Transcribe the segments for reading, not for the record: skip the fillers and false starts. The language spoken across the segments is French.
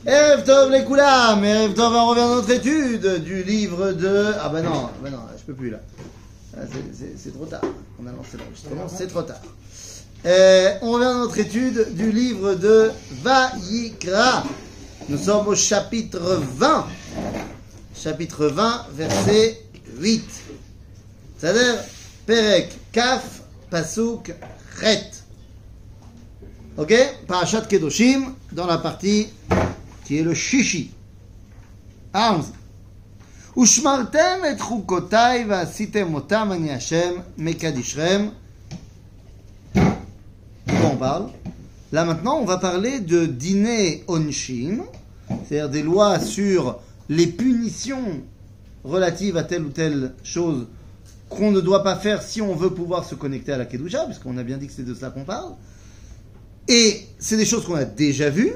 Erev Tov les Koulam, Erev Tov, on revient à notre étude du livre de... Ah ben non, je peux plus là. C'est trop tard. On a lancé l'enregistrement, c'est trop tard. On revient à notre étude du livre de Vayikra. Nous sommes au chapitre 20. Chapitre 20, verset 8. C'est-à-dire, Perek, Kaf, Pasuk, Chet. Ok? Parashat Kedoshim, dans la partie qui est le Shishi. Allons-y. Ushmartem et chukotai va'asitem otam ani Hashem mekadishrem. Pourquoi on parle? Là maintenant, on va parler de dîner onshim, c'est-à-dire des lois sur les punitions relatives à telle ou telle chose qu'on ne doit pas faire si on veut pouvoir se connecter à la Kedusha, puisqu'on a bien dit que c'est de cela qu'on parle. Et c'est des choses qu'on a déjà vues,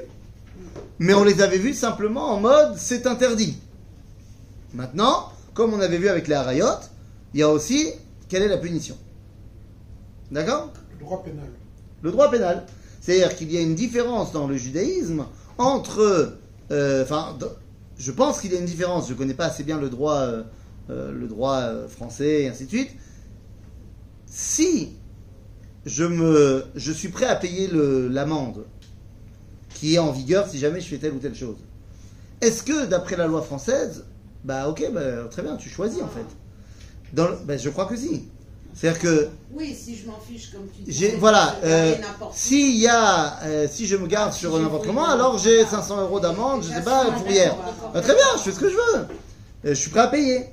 mais on les avait vues simplement en mode c'est interdit. Maintenant, comme on avait vu avec les harayot, il y a aussi quelle est la punition. D'accord ? Le droit pénal. Le droit pénal. C'est-à-dire qu'il y a une différence dans le judaïsme entre... je pense qu'il y a une différence, je ne connais pas assez bien le droit français et ainsi de suite. Si je suis prêt à payer l'amende qui est en vigueur si jamais je fais telle ou telle chose, est-ce que d'après la loi française, très bien, tu choisis en fait. Je crois que si. C'est-à-dire que... Oui, si je m'en fiche comme tu dis. Si je me garde sur n'importe comment, alors j'ai 500 € d'amende, je ne sais pas, pour hier. Très bien, je fais ce que je veux. Je suis prêt à payer.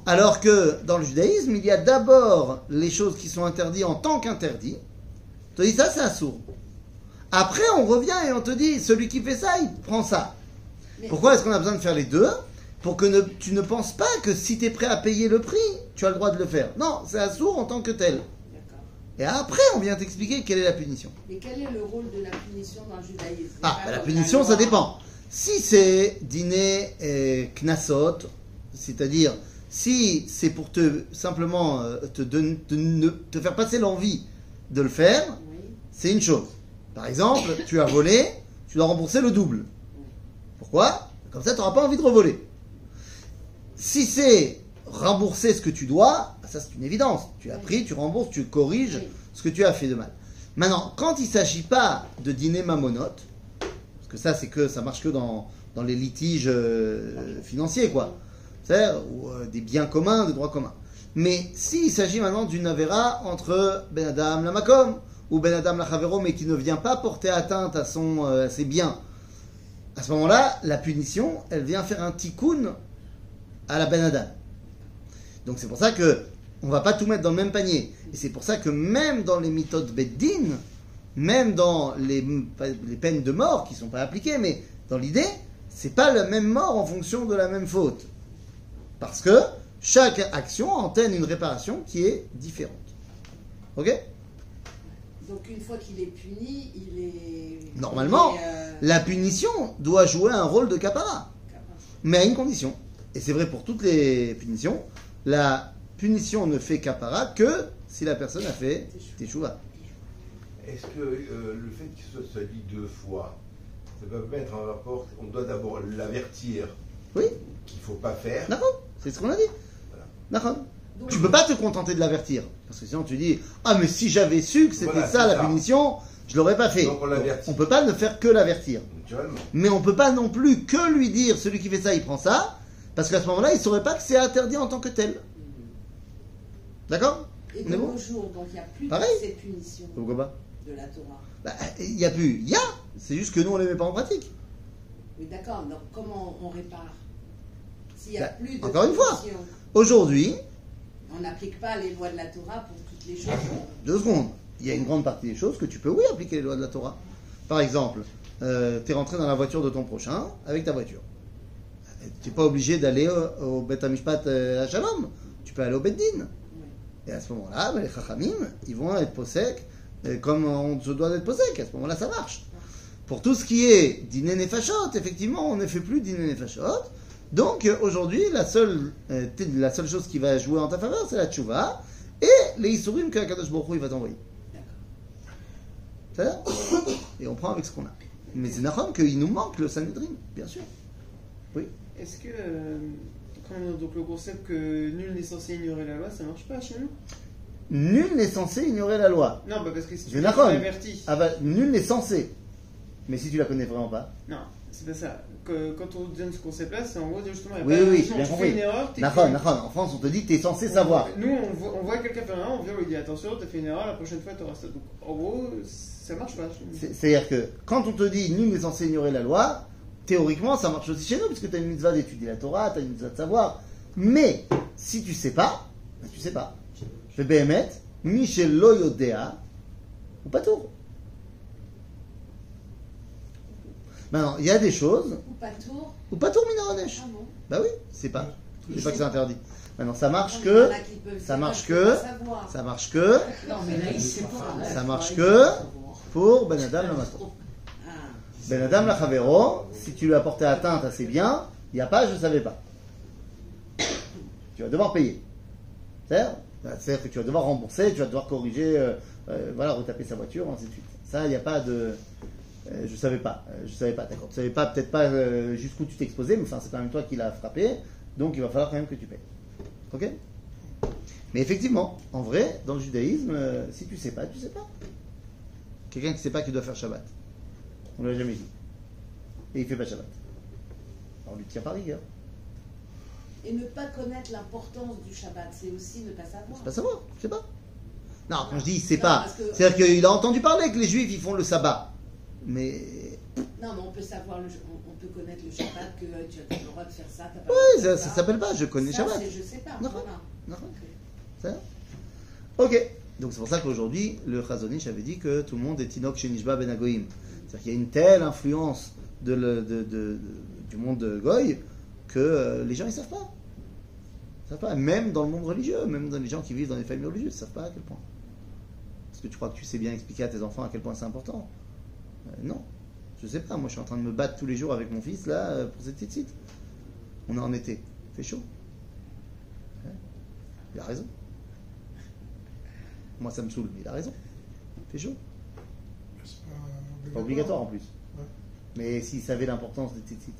Alors que dans le judaïsme, il y a d'abord les choses qui sont interdites en tant qu'interdit. Tu te dis ça, c'est un sourd. Après, on revient et on te dit, celui qui fait ça, il prend ça. Pourquoi est-ce qu'on a besoin de faire les deux ? Pour que tu ne penses pas que si tu es prêt à payer le prix, tu as le droit de le faire. Non, c'est un sourd en tant que tel. D'accord. Et après, on vient t'expliquer quelle est la punition. Mais quel est le rôle de la punition dans le judaïsme ? La punition, ça dépend. Si c'est dîner knasot, c'est-à-dire si c'est pour simplement te faire passer l'envie de le faire, oui. C'est une chose. Par exemple, tu as volé, tu dois rembourser le double. Pourquoi ? Comme ça, tu n'auras pas envie de revoler. Si c'est rembourser ce que tu dois, ça c'est une évidence. Tu as pris, tu rembourses, tu corriges ce que tu as fait de mal. Maintenant, quand il ne s'agit pas de dîner mamonote, parce que ça marche que dans les litiges financiers, quoi. C'est-à-dire des biens communs, des droits communs. Mais s'il s'agit maintenant d'une avéra entre Ben Adam la Makom ou Ben Adam la Chavero, mais qui ne vient pas porter atteinte à ses biens, à ce moment-là, la punition, elle vient faire un tikkun à la Ben Adam. Donc c'est pour ça que on ne va pas tout mettre dans le même panier. Et c'est pour ça que même dans les méthodes Beddin, même dans les peines de mort qui ne sont pas appliquées, mais dans l'idée, c'est pas la même mort en fonction de la même faute. Parce que chaque action entraîne une réparation qui est différente. Ok ? Donc une fois qu'il est puni, il est... Normalement, la punition doit jouer un rôle de kapara. Mais à une condition. Et c'est vrai pour toutes les punitions. La punition ne fait kapara que si la personne a fait teshuva. Est-ce que le fait qu'il soit dit 2 fois, ça peut mettre en rapport, on doit d'abord l'avertir Oui. qu'il ne faut pas faire. D'accord, c'est ce qu'on a dit. Voilà. D'accord. Tu ne peux pas te contenter de l'avertir. Parce que sinon tu dis, mais si j'avais su que c'était la punition, je ne l'aurais pas fait. Donc on l'avertit. On ne peut pas ne faire que l'avertir. Naturellement. Mais on ne peut pas non plus que lui dire, celui qui fait ça, il prend ça, parce qu'à ce moment-là, il ne saurait pas que c'est interdit en tant que tel. D'accord ? Et de nos jours, donc il n'y a plus Pareil. de ces punitions Pourquoi pas ? de la Torah. Il n'y a plus. Il y a. C'est juste que nous, on ne les met pas en pratique. Oui, d'accord. Donc comment on répare s'il n'y a plus de encore une fois. punitions? Aujourd'hui, On n'applique pas les lois de la Torah pour toutes les choses. 2 secondes. Il y a une grande partie des choses que tu peux, oui, appliquer les lois de la Torah. Par exemple, tu es rentré dans la voiture de ton prochain avec ta voiture. Tu n'es pas obligé d'aller au Bet HaMishpat à Shalom. Tu peux aller au Bet Din. Et à ce moment-là, les Chachamim, ils vont être posek comme on se doit d'être posek. À ce moment-là, ça marche. Pour tout ce qui est dîner nefashot, effectivement, on ne fait plus dîner nefashot. Donc aujourd'hui, la seule chose qui va jouer en ta faveur, c'est la tchouva et les isurim que Akadosh Baruch Hu, il va t'envoyer. C'est ça ? Et on prend avec ce qu'on a. Mais c'est normal qu'il nous manque le Sanhedrin, bien sûr. Oui. Est-ce que, donc le concept que nul n'est censé ignorer la loi, ça marche pas chez nous? Nul n'est censé ignorer la loi. Non, bah parce que si tu C'est es d'accord. averti. Ah bah, nul n'est censé. Mais si tu la connais vraiment pas. Non, c'est pas ça. Quand on donne ce concept-là, c'est en gros justement. Oui, oui, j'ai bien tu compris. fais une erreur, t'es D'accord. En France, on te dit que tu es censé savoir. Nous, on voit quelqu'un faire une erreur, on vient, on lui dit attention, t'as fait une erreur, la prochaine fois t'auras ça. Donc en gros, ça marche pas. C'est-à-dire que quand on te dit nul n'est censé ignorer la loi, théoriquement, ça marche aussi chez nous, puisque tu as une mitzvah d'étudier la Torah, tu as une mitzvah de savoir. Mais si tu sais pas, ben, tu sais pas. Je vais béhémet, Michel Loyodea, ou pas tout. Maintenant, il y a des choses, Ou pas tour. ou pas tout Minaronesh. Ah bon. Bah oui, c'est pas que c'est interdit. Maintenant, ça marche Non, que, mais il y en a qui peuvent ça dire, marche je peux que, pas savoir. ça marche que, Non, mais là, il sait pas. ça marche que pour Ben Adam la Mato. Ah. Ben Adam la Chavero, si tu lui as porté atteinte à ses biens, il n'y a pas, je ne savais pas. Tu vas devoir payer. C'est-à-dire que tu vas devoir rembourser, tu vas devoir corriger, voilà, retaper sa voiture, ainsi de suite. Ça, il n'y a pas de. Je savais pas, d'accord. Tu savais pas, peut-être pas jusqu'où tu t'es exposé, mais enfin, c'est quand même toi qui l'as frappé, donc il va falloir quand même que tu payes. Ok? Mais effectivement, en vrai, dans le judaïsme, si tu sais pas, tu sais pas. Quelqu'un qui ne sait pas qu'il doit faire Shabbat, on ne l'a jamais dit. Et il fait pas Shabbat. Alors, on lui tient par rigueur. Et ne pas connaître l'importance du Shabbat, c'est aussi ne pas savoir. C'est pas savoir, je sais pas. Non, quand je dis il sait Non, pas, parce que- c'est-à-dire qu'il a entendu parler que les juifs ils font le sabbat. Mais. Non, mais on peut savoir, on peut connaître le Shabbat, que tu as pas le droit de faire ça, t'as pas Oui, le droit de ça faire s'appelle pas, je connais Ça, Shabbat. c'est je sais pas. Non. Voilà. Non. Ok. C'est ça. Ok. Donc c'est pour ça qu'aujourd'hui, le Chazon Ish avait dit que tout le monde est Tinok chez Nishba Ben Agoïm. C'est-à-dire qu'il y a une telle influence du monde de Goy que les gens ils savent pas. Ils savent pas. Même dans le monde religieux, même dans les gens qui vivent dans les familles religieuses, ils savent pas à quel point. Est-ce que tu crois que tu sais bien expliquer à tes enfants à quel point c'est important? Non. Je sais pas. Moi, je suis en train de me battre tous les jours avec mon fils là pour cette petite site. On est en été. Il fait chaud. Il a raison. Moi, ça me saoule, mais il a raison. Il fait chaud. C'est Pas obligatoire en plus. Ouais. Mais s'il savait l'importance des petites sites.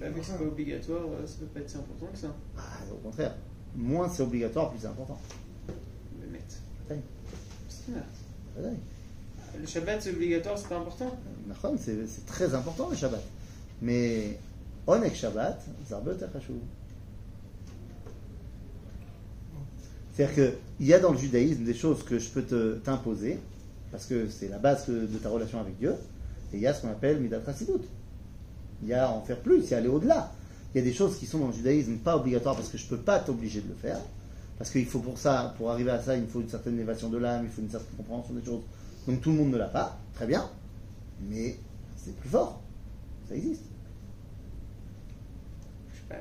Là, vu que c'est pas obligatoire, ça peut pas être si important que ça. Ah, au contraire. Moins c'est obligatoire, plus c'est important. Le mettre. Ouais. C'est vrai. Ouais. Le Shabbat, c'est obligatoire, c'est pas important. Nachon, c'est très important le Shabbat. Mais Onek Shabbat, Zarbet Achashou. C'est-à-dire qu'il y a dans le judaïsme des choses que je peux t'imposer, parce que c'est la base de ta relation avec Dieu, et il y a ce qu'on appelle Midat Chassidut. Il y a en faire plus, il y a aller au-delà. Il y a des choses qui sont dans le judaïsme pas obligatoires parce que je ne peux pas t'obliger de le faire, parce qu'il faut pour ça, pour arriver à ça, il faut une certaine élévation de l'âme, il faut une certaine compréhension des choses. Donc tout le monde ne l'a pas, très bien, mais c'est plus fort, ça existe. Je sais pas,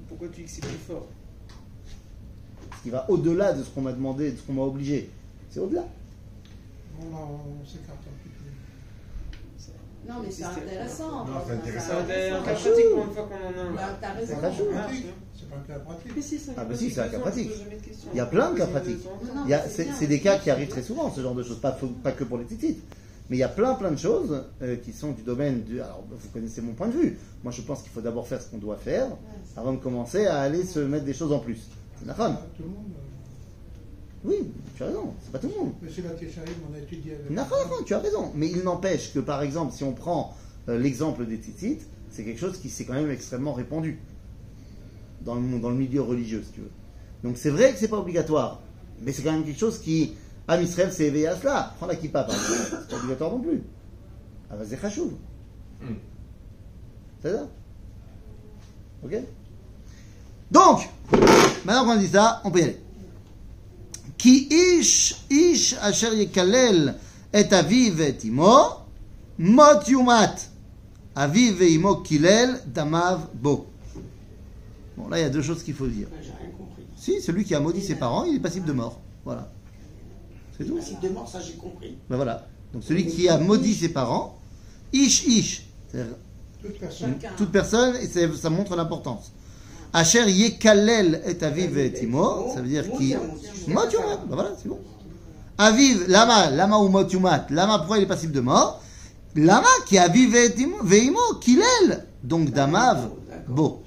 pourquoi tu dis que c'est plus fort? Ce qui va au-delà de ce qu'on m'a demandé, de ce qu'on m'a obligé, c'est au-delà. On s'écarte un petit peu. Non, mais c'est intéressant. Non, c'est intéressant. Ça va être un cas Chachou. pratique pour une fois qu'on en a un. Bah, t'as raison. C'est Chachou. Ah, C'est pas un cas pratique. Mais si, c'est un cas Ah bah si, c'est un cas pratique. on pose jamais de questions. Il y a plein de cas On pose pratiques. de temps en temps. Non, Il y a- mais c'est bien. c'est des cas qui arrivent très souvent, ce genre de choses, pas que pour les titites. Mais il y a plein de choses qui sont du domaine du. Alors, vous connaissez mon point de vue. Moi, je pense qu'il faut d'abord faire ce qu'on doit faire avant de commencer à aller se mettre des choses en plus. C'est la femme. Tout le monde. Oui, tu as raison, c'est pas tout le monde. Monsieur Latéchaïm, on a étudié avec. Non, tu as raison. Mais il n'empêche que, par exemple, si on prend l'exemple des titites, c'est quelque chose qui s'est quand même extrêmement répandu dans le milieu religieux, si tu veux. Donc c'est vrai que c'est pas obligatoire, mais c'est quand même quelque chose qui, Am Israël s'est éveillé à cela. Prends la kippa, par exemple. C'est pas obligatoire non plus. Ah bah c'est chachouv. C'est ça. Ok. Donc, maintenant qu'on a dit ça, on peut y aller. Ki ish asher yekalel et aviv et imo mot yumat aviv et imo kilel damav bo. Bon, là il y a deux choses qu'il faut dire. J'ai rien compris. Si, celui qui a maudit ses parents, il est passible de mort. Voilà. C'est tout. Si de mort, ça j'ai compris. Ben voilà. Donc celui qui a maudit ses parents, ish, c'est-à-dire Toute personne. Chacun. toute personne, et ça montre l'importance. Asher yekalel et aviv et imo, ça veut dire qui. Mot yumat, ben voilà, c'est bon. Aviv, lama ou mot yumat, lama pourquoi il est passible de mort. Lama qui a vu veimo kilel. Donc damav beau.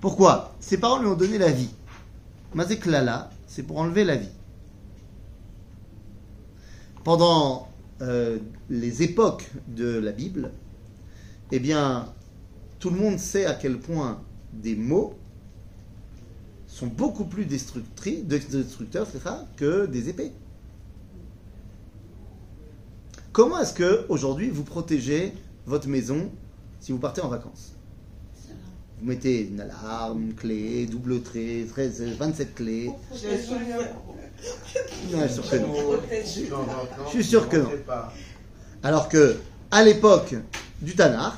Pourquoi? Ces paroles lui ont donné la vie. Mazek lala, c'est pour enlever la vie. Pendant les époques de la Bible, eh bien, tout le monde sait à quel point des mots sont beaucoup plus destructeurs que des épées. Comment est-ce que aujourd'hui vous protégez votre maison si vous partez en vacances? Vous mettez une alarme, une clé, double trait, 27 clés. Non, je suis sûr que non. Je suis sûr que non. Alors que, à l'époque du Tanakh,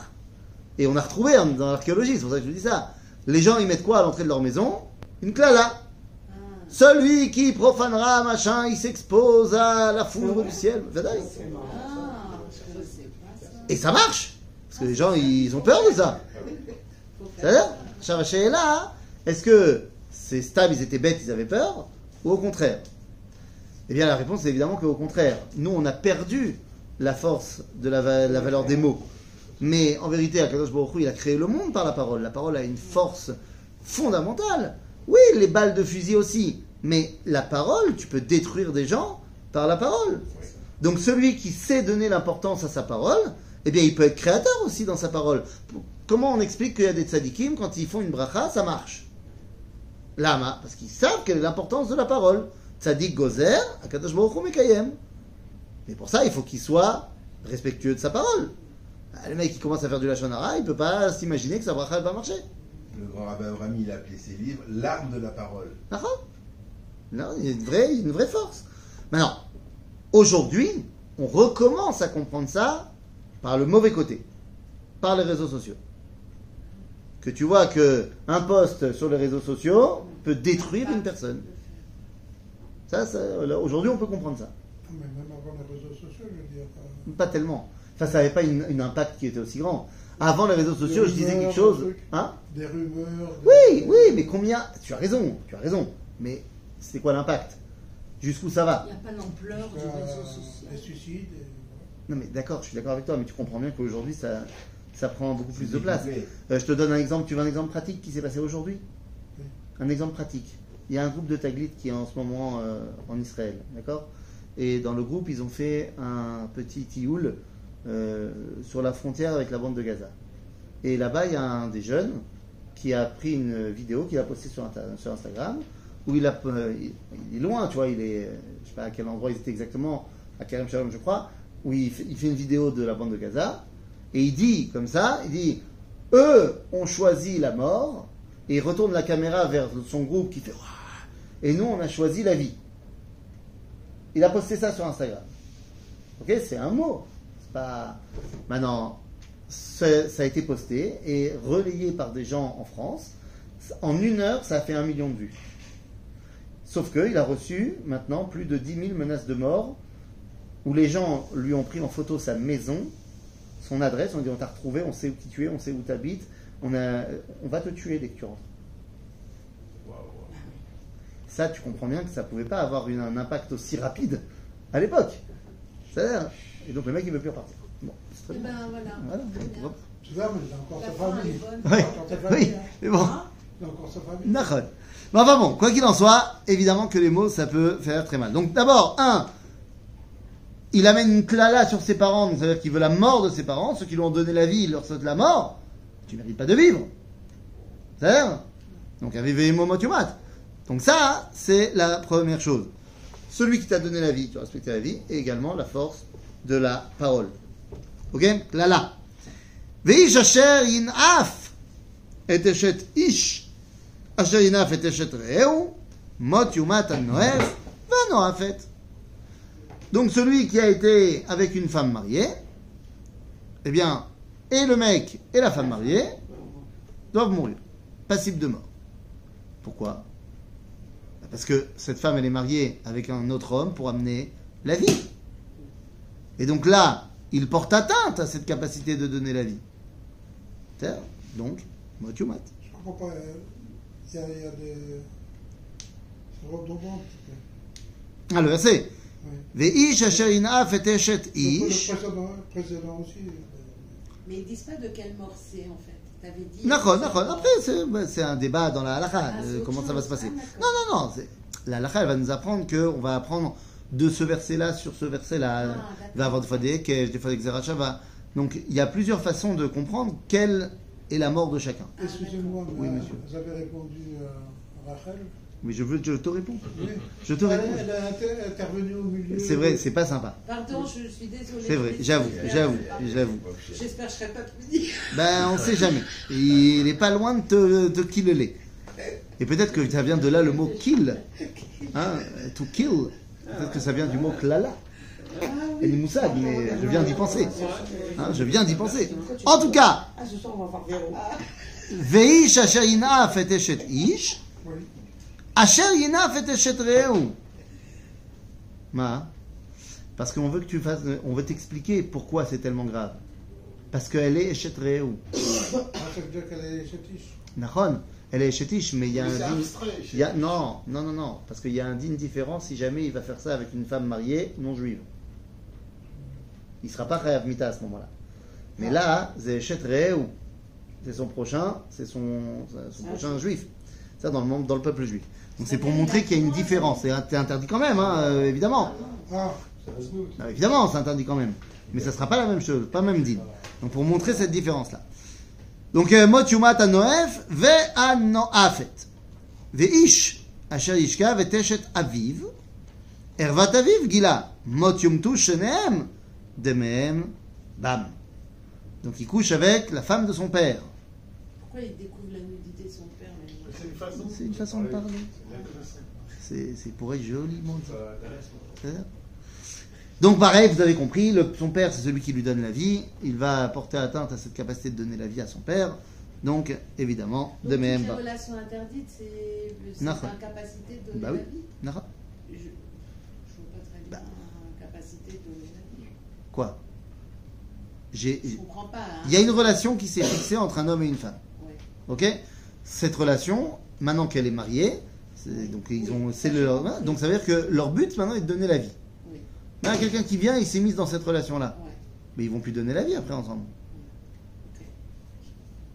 et on a retrouvé dans l'archéologie, c'est pour ça que je vous dis ça, les gens ils mettent quoi à l'entrée de leur maison? Une klala. Celui qui profanera, machin, il s'expose à la foudre du ciel. Et ça marche. Parce que les gens, ils ont peur de ça. C'est-à-dire, Shavaché est là. Est-ce que ces stabs, ils étaient bêtes, ils avaient peur? Ou au contraire? Eh bien, la réponse est évidemment qu'au contraire. Nous, on a perdu la force de la valeur des mots. Mais en vérité, Akadosh Baruch Hu, il a créé le monde par la parole. La parole a une force fondamentale. Oui, les balles de fusil aussi. Mais la parole, tu peux détruire des gens par la parole. Donc celui qui sait donner l'importance à sa parole, eh bien il peut être créateur aussi dans sa parole. Comment on explique qu'il y a des tzadikim, quand ils font une bracha, ça marche? Lama, parce qu'ils savent quelle est l'importance de la parole. Tzadik gozer, akadosh baruch hu mekayem. Mais pour ça, il faut qu'il soit respectueux de sa parole. Le mec qui commence à faire du lachon hara, il ne peut pas s'imaginer que sa bracha va marcher. Le grand rabbin Avrami, il a appelé ses livres l'arme de la parole. Non, il y a une vraie force. Maintenant, aujourd'hui, on recommence à comprendre ça par le mauvais côté, par les réseaux sociaux. Que tu vois qu'un post sur les réseaux sociaux peut détruire une personne. Ça, aujourd'hui, on peut comprendre ça. Mais même avant les réseaux sociaux, je veux dire. Pas tellement. Enfin, ça n'avait pas une impact qui était aussi grand. Avant les réseaux sociaux, je disais quelque chose. Hein? Des rumeurs. Oui, mais combien? Tu as raison. Mais c'est quoi l'impact? Jusqu'où ça va? Il n'y a pas l'ampleur du réseau social. Les suicides. Non, mais d'accord, je suis d'accord avec toi, mais tu comprends bien qu'aujourd'hui, ça prend beaucoup plus de place. Je te donne un exemple. Tu veux un exemple pratique qui s'est passé aujourd'hui? Oui. Un exemple pratique. Il y a un groupe de Taglit qui est en ce moment en Israël, d'accord? Et dans le groupe, ils ont fait un petit tioul sur la frontière avec la bande de Gaza. Et là-bas, il y a un des jeunes qui a pris une vidéo qu'il a postée sur Instagram, où il est loin, tu vois, il est, je sais pas à quel endroit ils étaient exactement, à Kerem Shalom, je crois, où il fait une vidéo de la bande de Gaza, et il dit comme ça, il dit, eux ont choisi la mort, et il retourne la caméra vers son groupe qui fait, et nous on a choisi la vie. Il a posté ça sur Instagram. Ok, c'est un mot. C'est pas. Maintenant, ça a été posté et relayé par des gens en France. En 1 heure, ça a fait 1 million de vues. Sauf qu'il a reçu maintenant plus de 10 000 menaces de mort où les gens lui ont pris en photo sa maison, son adresse, on dit on t'a retrouvé, on sait où tu es, on sait où tu habites, on va te tuer dès que tu rentres. Ça, tu comprends bien que ça ne pouvait pas avoir un impact aussi rapide à l'époque. C'est-à-dire, et donc le mec, il ne veut plus repartir. Bon, c'est très bien. Voilà. Tu vois, mais il a encore sa famille. Oui, mais bon. Il a encore sa famille. D'accord. Mais enfin bon, quoi qu'il en soit, évidemment que les mots, ça peut faire très mal. Donc d'abord, il amène une klala sur ses parents, donc ça veut dire qu'il veut la mort de ses parents. Ceux qui lui ont donné la vie, il leur souhaite la mort. Tu ne mérites pas de vivre. C'est-à-dire, donc avivez momotumat. Donc ça, c'est la première chose. Celui qui t'a donné la vie, tu as respecté la vie, et également la force de la parole. Ok? Klala. Veish asher yin'af et eshet ish asher yin'af et eshet re'eu mot yumat al-noef va-noafet. Donc celui qui a été avec une femme mariée, eh bien, et le mec et la femme mariée doivent mourir, passibles de mort. Pourquoi? Parce que cette femme, elle est mariée avec un autre homme pour amener la vie. Et donc là, il porte atteinte à cette capacité de donner la vie. Donc, mot yumat. Je comprends pas. Il y a des. C'est redondant. Ah, le verset. Ve'ish asher yin'af et eshet Le ish. précédent aussi. Mais ils disent pas de quel mort c'est en fait. T'avais dit. D'accord. Après, c'est un débat dans la halakha. c'est Comment autre ça va se chose. passer? Ah, d'accord. Non. La halakha, elle va nous apprendre qu'on va apprendre de ce verset-là sur ce verset-là. d'accord. Il va y avoir des fois des Ekech, des fois des Xerachava. Donc, il y a plusieurs façons de comprendre quelle est la mort de chacun. Excusez-moi, Oui, mais monsieur. vous avez répondu à Rachel. Mais je te réponds. Oui. Je te réponds. Elle a intervenu au milieu. C'est vrai, c'est pas sympa. Pardon, je suis désolée. C'est vrai, j'avoue. J'espère que je serai pas punie. Ben, on sait jamais. Il est pas loin de te killer. Et peut-être que ça vient de là le mot kill. Hein, to kill. Peut-être que ça vient du mot klala. Et le moussag, mais je viens d'y penser. Hein, je viens d'y penser. En tout cas, Ah, ce soir, on va voir Véro. Veish asher yin'af et eshet ish. Oui. Asher yin'af et eshet re'eu. Ma. Parce qu'on veut que tu fasses, on veut t'expliquer pourquoi c'est tellement grave. Parce qu'elle est eshet re'eu. Ça veut dire qu'elle est chétiche. Nachon, elle est chétiche, mais il y a un C'est digne. abstrait. Non, parce qu'il y a un digne différent si jamais il va faire ça avec une femme mariée non juive. Il ne sera pas chayav mita à ce moment-là. Mais là, c'est eshet re'eu. C'est son prochain, c'est son prochain juif. Ça dans le peuple juif. Donc c'est pour montrer qu'il y a une différence. C'est interdit quand même, hein, évidemment. Ah, Ah, évidemment, c'est interdit quand même. Mais ça ne sera pas la même chose, pas le même din. Donc pour montrer cette différence-là. Donc, mot yumat anoef ve'anoafet. Ve'ish asher yishka ve'teshet aviv. Ervat aviv gila. Mot yumtu shenehem demehem bam. Donc il couche avec la femme de son père. Pourquoi il découvre la nudité de son père maintenant? C'est une façon. C'est une façon de parler. C'est une façon. C'est pour être joliment dit. Ça intéresse. C'est ça. Donc pareil, vous avez compris, son père c'est celui qui lui donne la vie, il va porter atteinte à cette capacité de donner la vie à son père, donc évidemment, de Donc, même. toutes les relations interdites, c'est Nahon. incapacité de donner Bah oui. la vie. Nara. Je ne vois pas très bien Bah. incapacité de donner la vie. Quoi Je ne comprends pas. Hein. Il y a une relation qui s'est fixée entre un homme et une femme. Ouais. Ok. Cette relation, maintenant qu'elle est mariée, donc donc ça veut dire que leur but maintenant est de donner la vie. Oui. Là, quelqu'un qui vient, il s'est mis dans cette relation-là, Ouais. mais ils vont plus donner la vie après ensemble.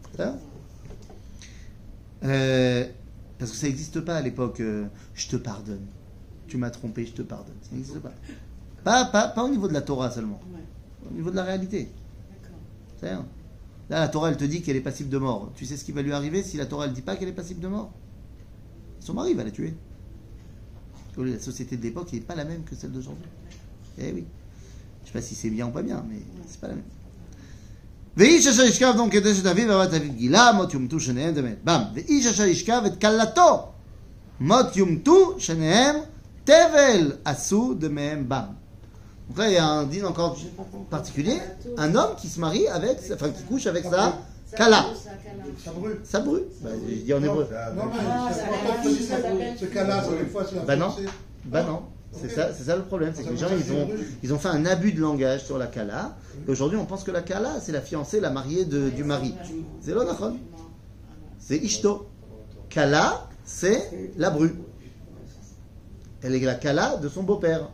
Ok. Ça parce que ça n'existe pas à l'époque. Je te pardonne. Tu m'as trompé, je te pardonne. Ça n'existe pas. Pas au niveau de la Torah seulement. Ouais. Au niveau de la réalité. D'accord. C'est-à-dire, là, la Torah, elle te dit qu'elle est passible de mort. Tu sais ce qui va lui arriver si la Torah ne dit pas qu'elle est passible de mort? Son mari va la tuer. La société de l'époque n'est pas la même que celle d'aujourd'hui. Eh oui. Je ne sais pas si c'est bien ou pas bien, mais c'est pas la même. ואיש אשר ישכב דום כדי שתביב ובת אביו גילה מות יומתו שניהם דמת. בם. ואיש אשר ישכב את כלתו מות יומתו שניהם תבל עשו דמהם bam. Donc là, il y a un din encore particulier. Un homme qui se marie avec, enfin qui couche avec sa kala. ça brûle. Ça brûle. Bah, je dis en hébreu. Non, mais Ah, c'est ça pas s'appelle- facile, ça s'appelle- ce cas-là, des fois, c'est Bah non. forcé. Bah non. C'est ça le problème. C'est que les gens, ils ont fait un abus de langage sur la kala. Et aujourd'hui, on pense que la kala, c'est la fiancée, la mariée du mari. C'est l'onachon. C'est ishto. Kala, c'est la bru. Elle est la kala de son beau-père.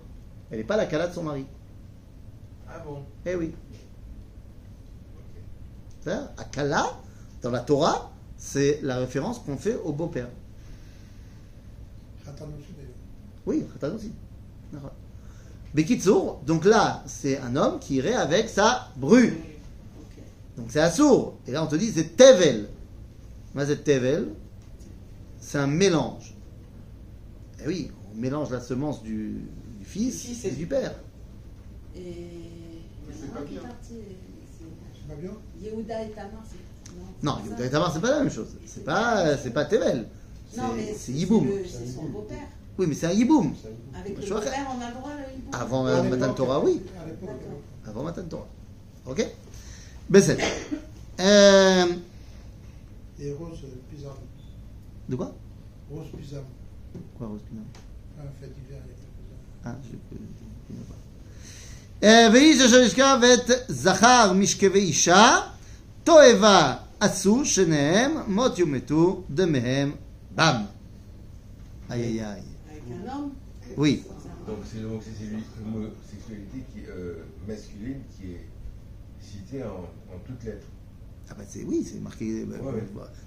Elle n'est pas la kala de son mari. Ah bon? Eh oui. C'est-à-dire, à kala, dans la Torah, c'est la référence qu'on fait au beau-père. Attends, monsieur, d'ailleurs. Oui, Khatan aussi. D'accord. Bekitsour, donc là, c'est un homme qui irait avec sa bru. Donc c'est Assour. Et là, on te dit, c'est Tevel. Moi, c'est Tevel. C'est un mélange. Et oui, on mélange la semence du fils et du père. Et il y en a un qui est parti. C'est pas bien? Yehuda et Tamar, c'est. Non, c'est Yehuda ça. et Tamar, c'est pas la même chose. C'est pas Tevel. Non, mais C'est Yiboum. C'est son beau-père. Oui, mais c'est un Yiboum. Avec le Je vois beau-père, on a le droit le Yiboum. Avant À l'époque, Matan Torah, oui. À l'époque, Avant Matan Torah. Ok? Besset. et Rose Pizarro. De quoi? Rose Pizarro. Quoi, Rose Pinot? Un fait divers il y a quelques années. Ah, je ne connais pas. ואיש אשר ישכב את זכר משכבי אישה, תועבה עשו שניהם, מות יומתו דמיהם בם. Aïe aïe aïe. Avec un homme. Oui. C'est Donc c'est l'homosexualité masculine qui est citée en toutes lettres. Ah bah oui, c'est marqué. Ouais.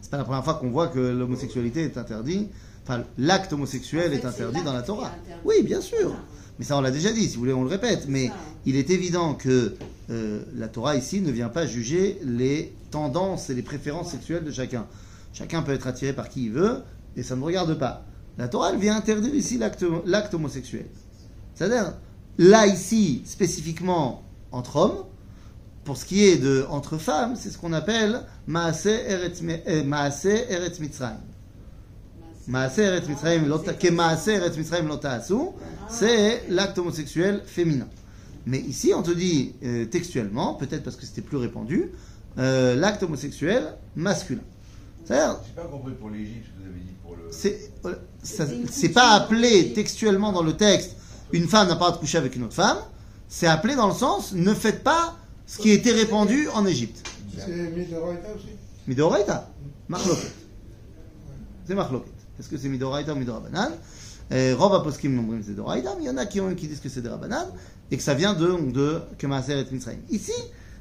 C'est pas la première fois qu'on voit que l'homosexualité est interdite. Enfin, l'acte homosexuel En fait, est interdit c'est dans la l'acte qui Torah. est interdit. Oui, bien sûr. Voilà. Mais ça, on l'a déjà dit. Si vous voulez, on le répète. Mais Ça. il est évident que la Torah ici ne vient pas juger les tendances et les préférences sexuelles de chacun. Chacun peut être attiré par qui il veut, et ça ne me regarde pas. La Torah, elle vient interdire ici l'acte homosexuel. C'est-à-dire, là, ici, spécifiquement, entre hommes, pour ce qui est de entre femmes, c'est ce qu'on appelle Maaseh Eretz Mitzrayim. Maaseh Eretz Mitzrayim ke Maaseh Eretz Mitzrayim lo ta'asu, c'est l'acte homosexuel féminin. Mais ici, on te dit textuellement, peut-être parce que c'était plus répandu, l'acte homosexuel masculin. C'est-à-dire, J'ai pas compris pour l'Égypte ce que vous avez dit pour le. c'est pas appelé textuellement dans le texte, une femme n'a pas à coucher avec une autre femme, c'est appelé dans le sens, ne faites pas ce qui était répandu en Égypte. C'est Midoraita aussi. Midoraita, Marloket. C'est Marloket. Est-ce que c'est Midoraita ou Midorabanan? Rov Aposkim nombreux c'est Doraita, mais il y en a qui disent que c'est Derabanan et que ça vient de Kemaser et Mitzrayim. Ici,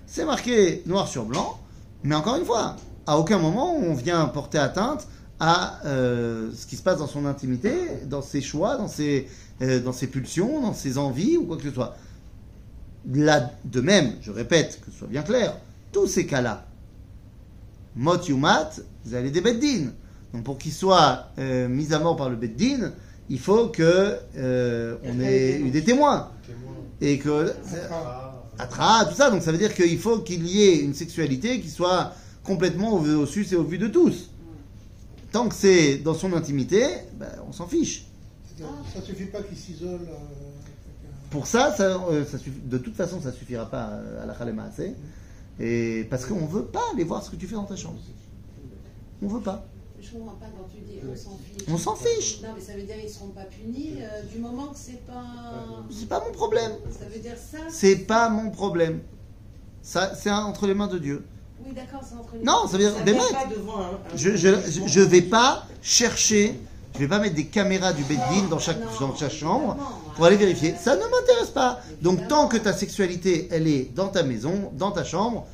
c'est marqué noir sur blanc, mais encore une fois, à aucun moment on vient porter atteinte à ce qui se passe dans son intimité, dans ses choix, dans ses pulsions, dans ses envies ou quoi que ce soit. Là, de même, je répète, que ce soit bien clair, tous ces cas-là, mot yumat, vous allez des beddin. Donc pour qu'ils soient mis à mort par le beddin, il faut que on ait eu des témoins. Et que Atra, tout ça, donc ça veut dire qu'il faut qu'il y ait une sexualité qui soit complètement au su et au vu de tous. Tant que c'est dans son intimité, ben, on s'en fiche. Ça suffit pas qu'il s'isole. Pour ça de toute façon, ça suffira pas à la Khalema assez. Et parce qu'on veut pas aller voir ce que tu fais dans ta chambre. On veut pas. Je comprends pas quand tu dis on s'en fiche. On s'en fiche. Non, mais ça veut dire qu'ils seront pas punis du moment que c'est pas. C'est pas mon problème. Ça veut dire ça. C'est pas mon problème. Ça, c'est entre les mains de Dieu. Oui, d'accord, c'est entre les. Non, ça veut dire Ça des vient mecs. pas devant un Je vais pas chercher, je vais pas mettre des caméras du beddin dans chaque chambre pour aller vérifier. Ça ne m'intéresse pas. Donc tant que ta sexualité, elle est dans ta maison, dans ta chambre,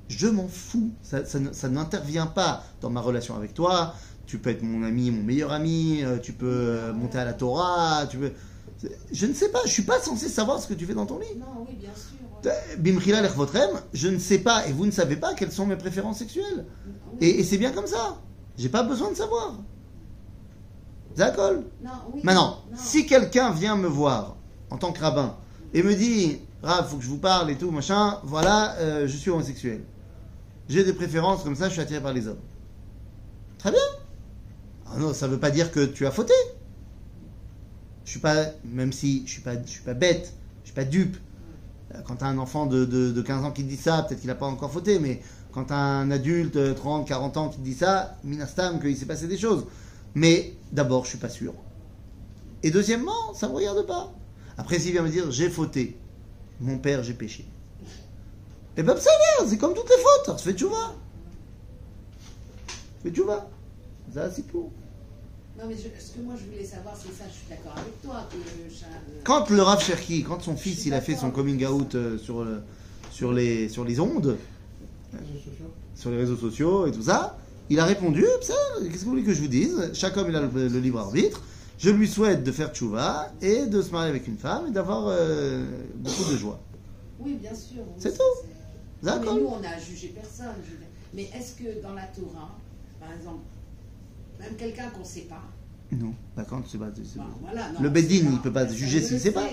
je m'en fous. Ça n'intervient pas dans ma relation avec toi. Tu peux être mon ami, mon meilleur ami, tu peux monter à la Torah, tu peux... Je ne sais pas, je suis pas censé savoir ce que tu fais dans ton lit. Non, oui, bien sûr. Bimchila lechvotrem, je ne sais pas, et vous ne savez pas quelles sont mes préférences sexuelles. Et c'est bien comme ça. J'ai pas besoin de savoir. D'accord. Non, oui, Maintenant, non. si quelqu'un vient me voir en tant que rabbin et me dit, Rav, faut que je vous parle et tout, machin, voilà, je suis homosexuel. J'ai des préférences comme ça, je suis attiré par les hommes. Très bien. Ah non, ça veut pas dire que tu as fauté. Je suis pas, même si je suis pas bête, je suis pas dupe. Quand tu as un enfant de 15 ans qui te dit ça, peut-être qu'il n'a pas encore fauté, mais quand tu as un adulte 30, 40 ans qui te dit ça, minastam, qu'il s'est passé des choses. Mais d'abord, je suis pas sûr. Et deuxièmement, ça ne me regarde pas. Après, s'il vient me dire, j'ai fauté, mon père, j'ai péché. Et ben, ça a l'air, c'est comme toutes les fautes. Alors, fais tchouva. Fais tchouva. Ça, c'est pour. Non, mais ce que moi je voulais savoir, c'est ça, je suis d'accord avec toi. Quand le Rav Cherki, quand son fils, il a fait son coming out sur les ondes, sur les réseaux sociaux et tout ça, il a répondu, qu'est-ce que vous voulez que je vous dise? Chaque homme, il a le libre arbitre. Je lui souhaite de faire tchouva et de se marier avec une femme et d'avoir beaucoup de joie. Oui, bien sûr. Oui, C'est ça, tout. Mais D'accord. nous, on n'a jugé personne. je veux dire. Mais est-ce que dans la Torah, par exemple, même quelqu'un qu'on ne sait pas, Non, d'accord, c'est pas. bon, voilà, non, Le on Beddin, sait il pas. peut pas Personne juger ne s'il le sait pas.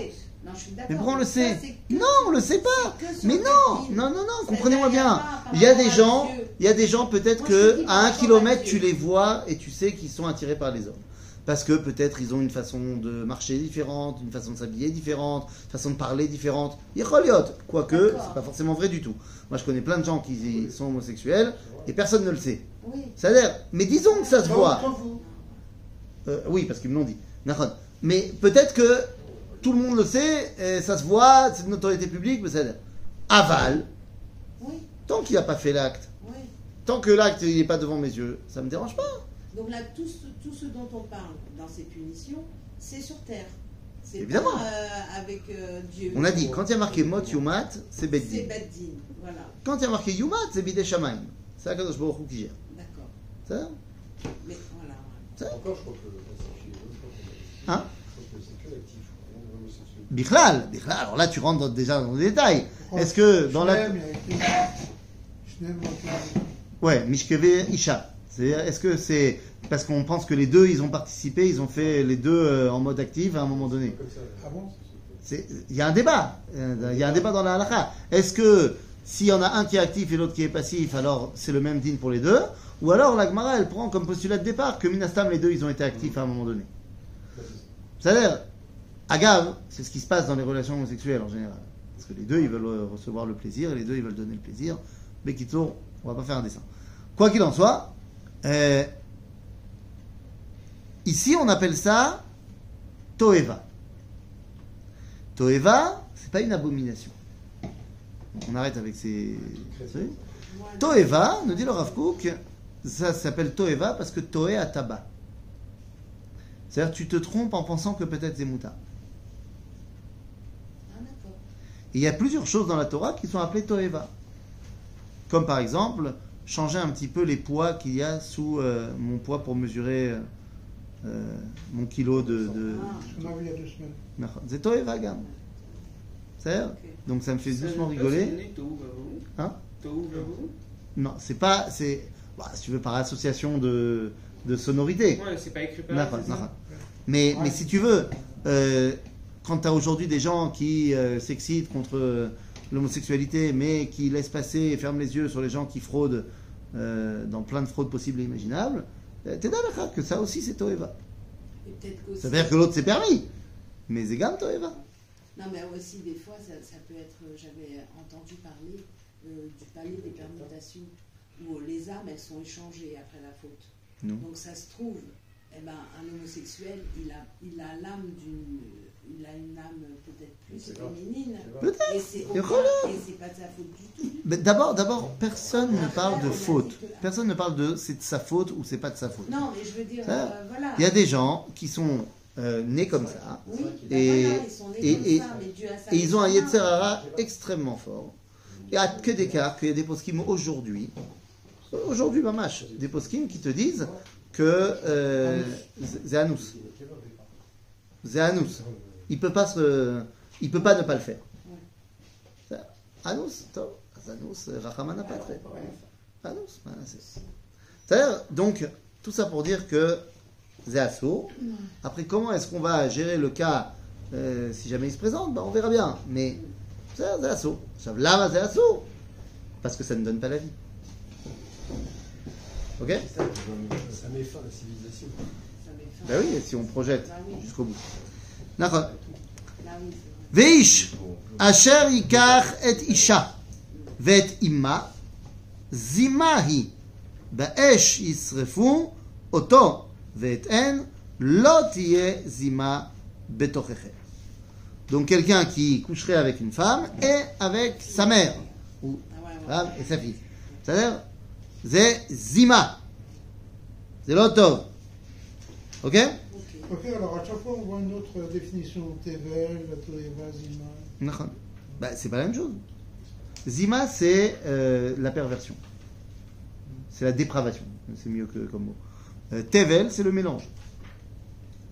Non, je suis d'accord. Mais pourquoi on le Ça, sait? c'est que- Non, on le sait pas. c'est que sur Mais le non, Beddin. non, Ça comprenez-moi veut dire bien. pas par Il y a rapport des à gens, Dieu. il y a des gens peut-être Moi, je te que dis par à un rapport à kilomètre Dieu. tu les vois et tu sais qu'ils sont attirés par les hommes. Parce que peut-être ils ont une façon de marcher différente, une façon de s'habiller différente, une façon de parler différente. Yecholiot, quoique D'accord. c'est pas forcément vrai du tout. Moi je connais plein de gens qui sont homosexuels et personne ne le sait. Oui. C'est-à-dire, mais disons que ça se voit. Comme vous. Oui, parce qu'ils me l'ont dit. D'accord. Mais peut-être que tout le monde le sait, et ça se voit, c'est une notoriété publique, mais c'est aval. Oui, Tant qu'il n'a pas fait l'acte, oui. tant que l'acte il n'est pas devant mes yeux, ça me dérange pas. Donc là, tout ce dont on parle dans ces punitions, c'est sur terre. C'est Évidemment. pas avec Dieu. On a dit, quand il y a marqué Mot Yumat, c'est C'est Beddin. Beddin, voilà. Quand il y a marqué Yumat, c'est Bidei Shamayim. C'est Akadosh Baruch Hu qui gère. D'accord. Ça Mais voilà. Encore, je crois que le Hein je crois que c'est que l'actif. Bichlal. Alors là, tu rentres déjà dans les détails. Est-ce que dans la... Shneem, il y a écrit Shneem, Ouais, Mishkeve Isha. Est-ce que c'est parce qu'on pense que les deux, ils ont participé, ils ont fait les deux en mode actif à un moment donné? Comme ça. Ah bon? Il y a un débat. Il y a un débat dans la halakha. Est-ce que s'il y en a un qui est actif et l'autre qui est passif, alors c'est le même din pour les deux? Ou alors la Gemara, elle prend comme postulat de départ que Minastam, les deux, ils ont été actifs à un moment donné. C'est-à-dire, Agav, c'est ce qui se passe dans les relations homosexuelles en général. Parce que les deux, ils veulent recevoir le plaisir et les deux, ils veulent donner le plaisir. Mais Kitsour, on va pas faire un dessin. Quoi qu'il en soit, ici, on appelle ça Toeva. Toeva, c'est pas une abomination. On arrête avec ces... Voilà. Toeva, nous dit le Rav Kook, ça s'appelle Toeva parce que Toé à tabac. C'est-à-dire tu te trompes en pensant que peut-être c'est Mouta. Ah, d'accord. Et il y a plusieurs choses dans la Torah qui sont appelées Toeva. Comme par exemple, changer un petit peu les poids qu'il y a sous mon poids pour mesurer mon kilo de... On a vu il y a 2 semaines. C'est Toeva, Gam. C'est-à-dire donc ça me fait doucement rigoler. Hein? Non, c'est pas... Bah, si tu veux, par association de sonorité. Ouais, c'est pas écrit par là. D'accord, c'est ça. d'accord. Mais si tu veux, quand tu as aujourd'hui des gens qui s'excitent contre l'homosexualité, mais qui laissent passer et ferment les yeux sur les gens qui fraudent dans plein de fraudes possibles et imaginables, t'es d'accord que ça aussi c'est Toeva. Et peut-être qu'aussi... Ça veut dire que l'autre c'est permis, mais c'est Gam Toeva. Non, mais aussi, des fois, ça peut être... J'avais entendu parler du palais des permutations, où les âmes, elles sont échangées après la faute. Non. Donc, ça se trouve, eh ben, un homosexuel, il a l'âme d'une... Il a une âme peut-être plus C'est grave. féminine. Peut-être. Et c'est Et voilà. pas de sa faute du tout. Mais d'abord, personne ne parle de faute. Personne ne parle de c'est de sa faute ou c'est pas de sa faute. Non, mais je veux dire, Ça, voilà. Il y a des gens qui sont nés comme ça. Oui, Et- voilà, ils sont nés et- comme ça, mais Dieu a sa Et ils ont un main. Yetzer Hara extrêmement fort. Il n'y a que des cas, qu'il y a des poskim aujourd'hui, mamash, des poskim qui te disent que c'est Anous. C'est Anous. Il peut pas ne pas le faire. Anous, Anous, Rachama n'a pas fait. Anous, c'est-à-dire, donc, tout ça pour dire que c'est assaut. Après, comment est-ce qu'on va gérer le cas si jamais il se présente, on verra bien. Mais c'est assaut. Là, c'est assaut. Parce que ça ne donne pas la vie. Ok? Ça met fin à la civilisation. Ça met fin. Ben oui, si on projette Bah oui. jusqu'au bout. D'accord. Là, oui, c'est vrai. Veish, asher yikach et isha, vet imma, zimahi, באש ישרפו אותו ואת אין לא תהיה זימה בתוככם. Donc quelqu'un qui coucherait avec une femme et avec sa mère, ou femme et sa fille. C'est-à-dire, c'est zima. C'est l'auto. Ok? Ok, alors à chaque fois on voit une autre définition. Tevel, Toeva, Zima. נכון. Bah, c'est pas la même chose. Zima, c'est la perversion. C'est la dépravation. C'est mieux que comme mot. Tevel, c'est le mélange.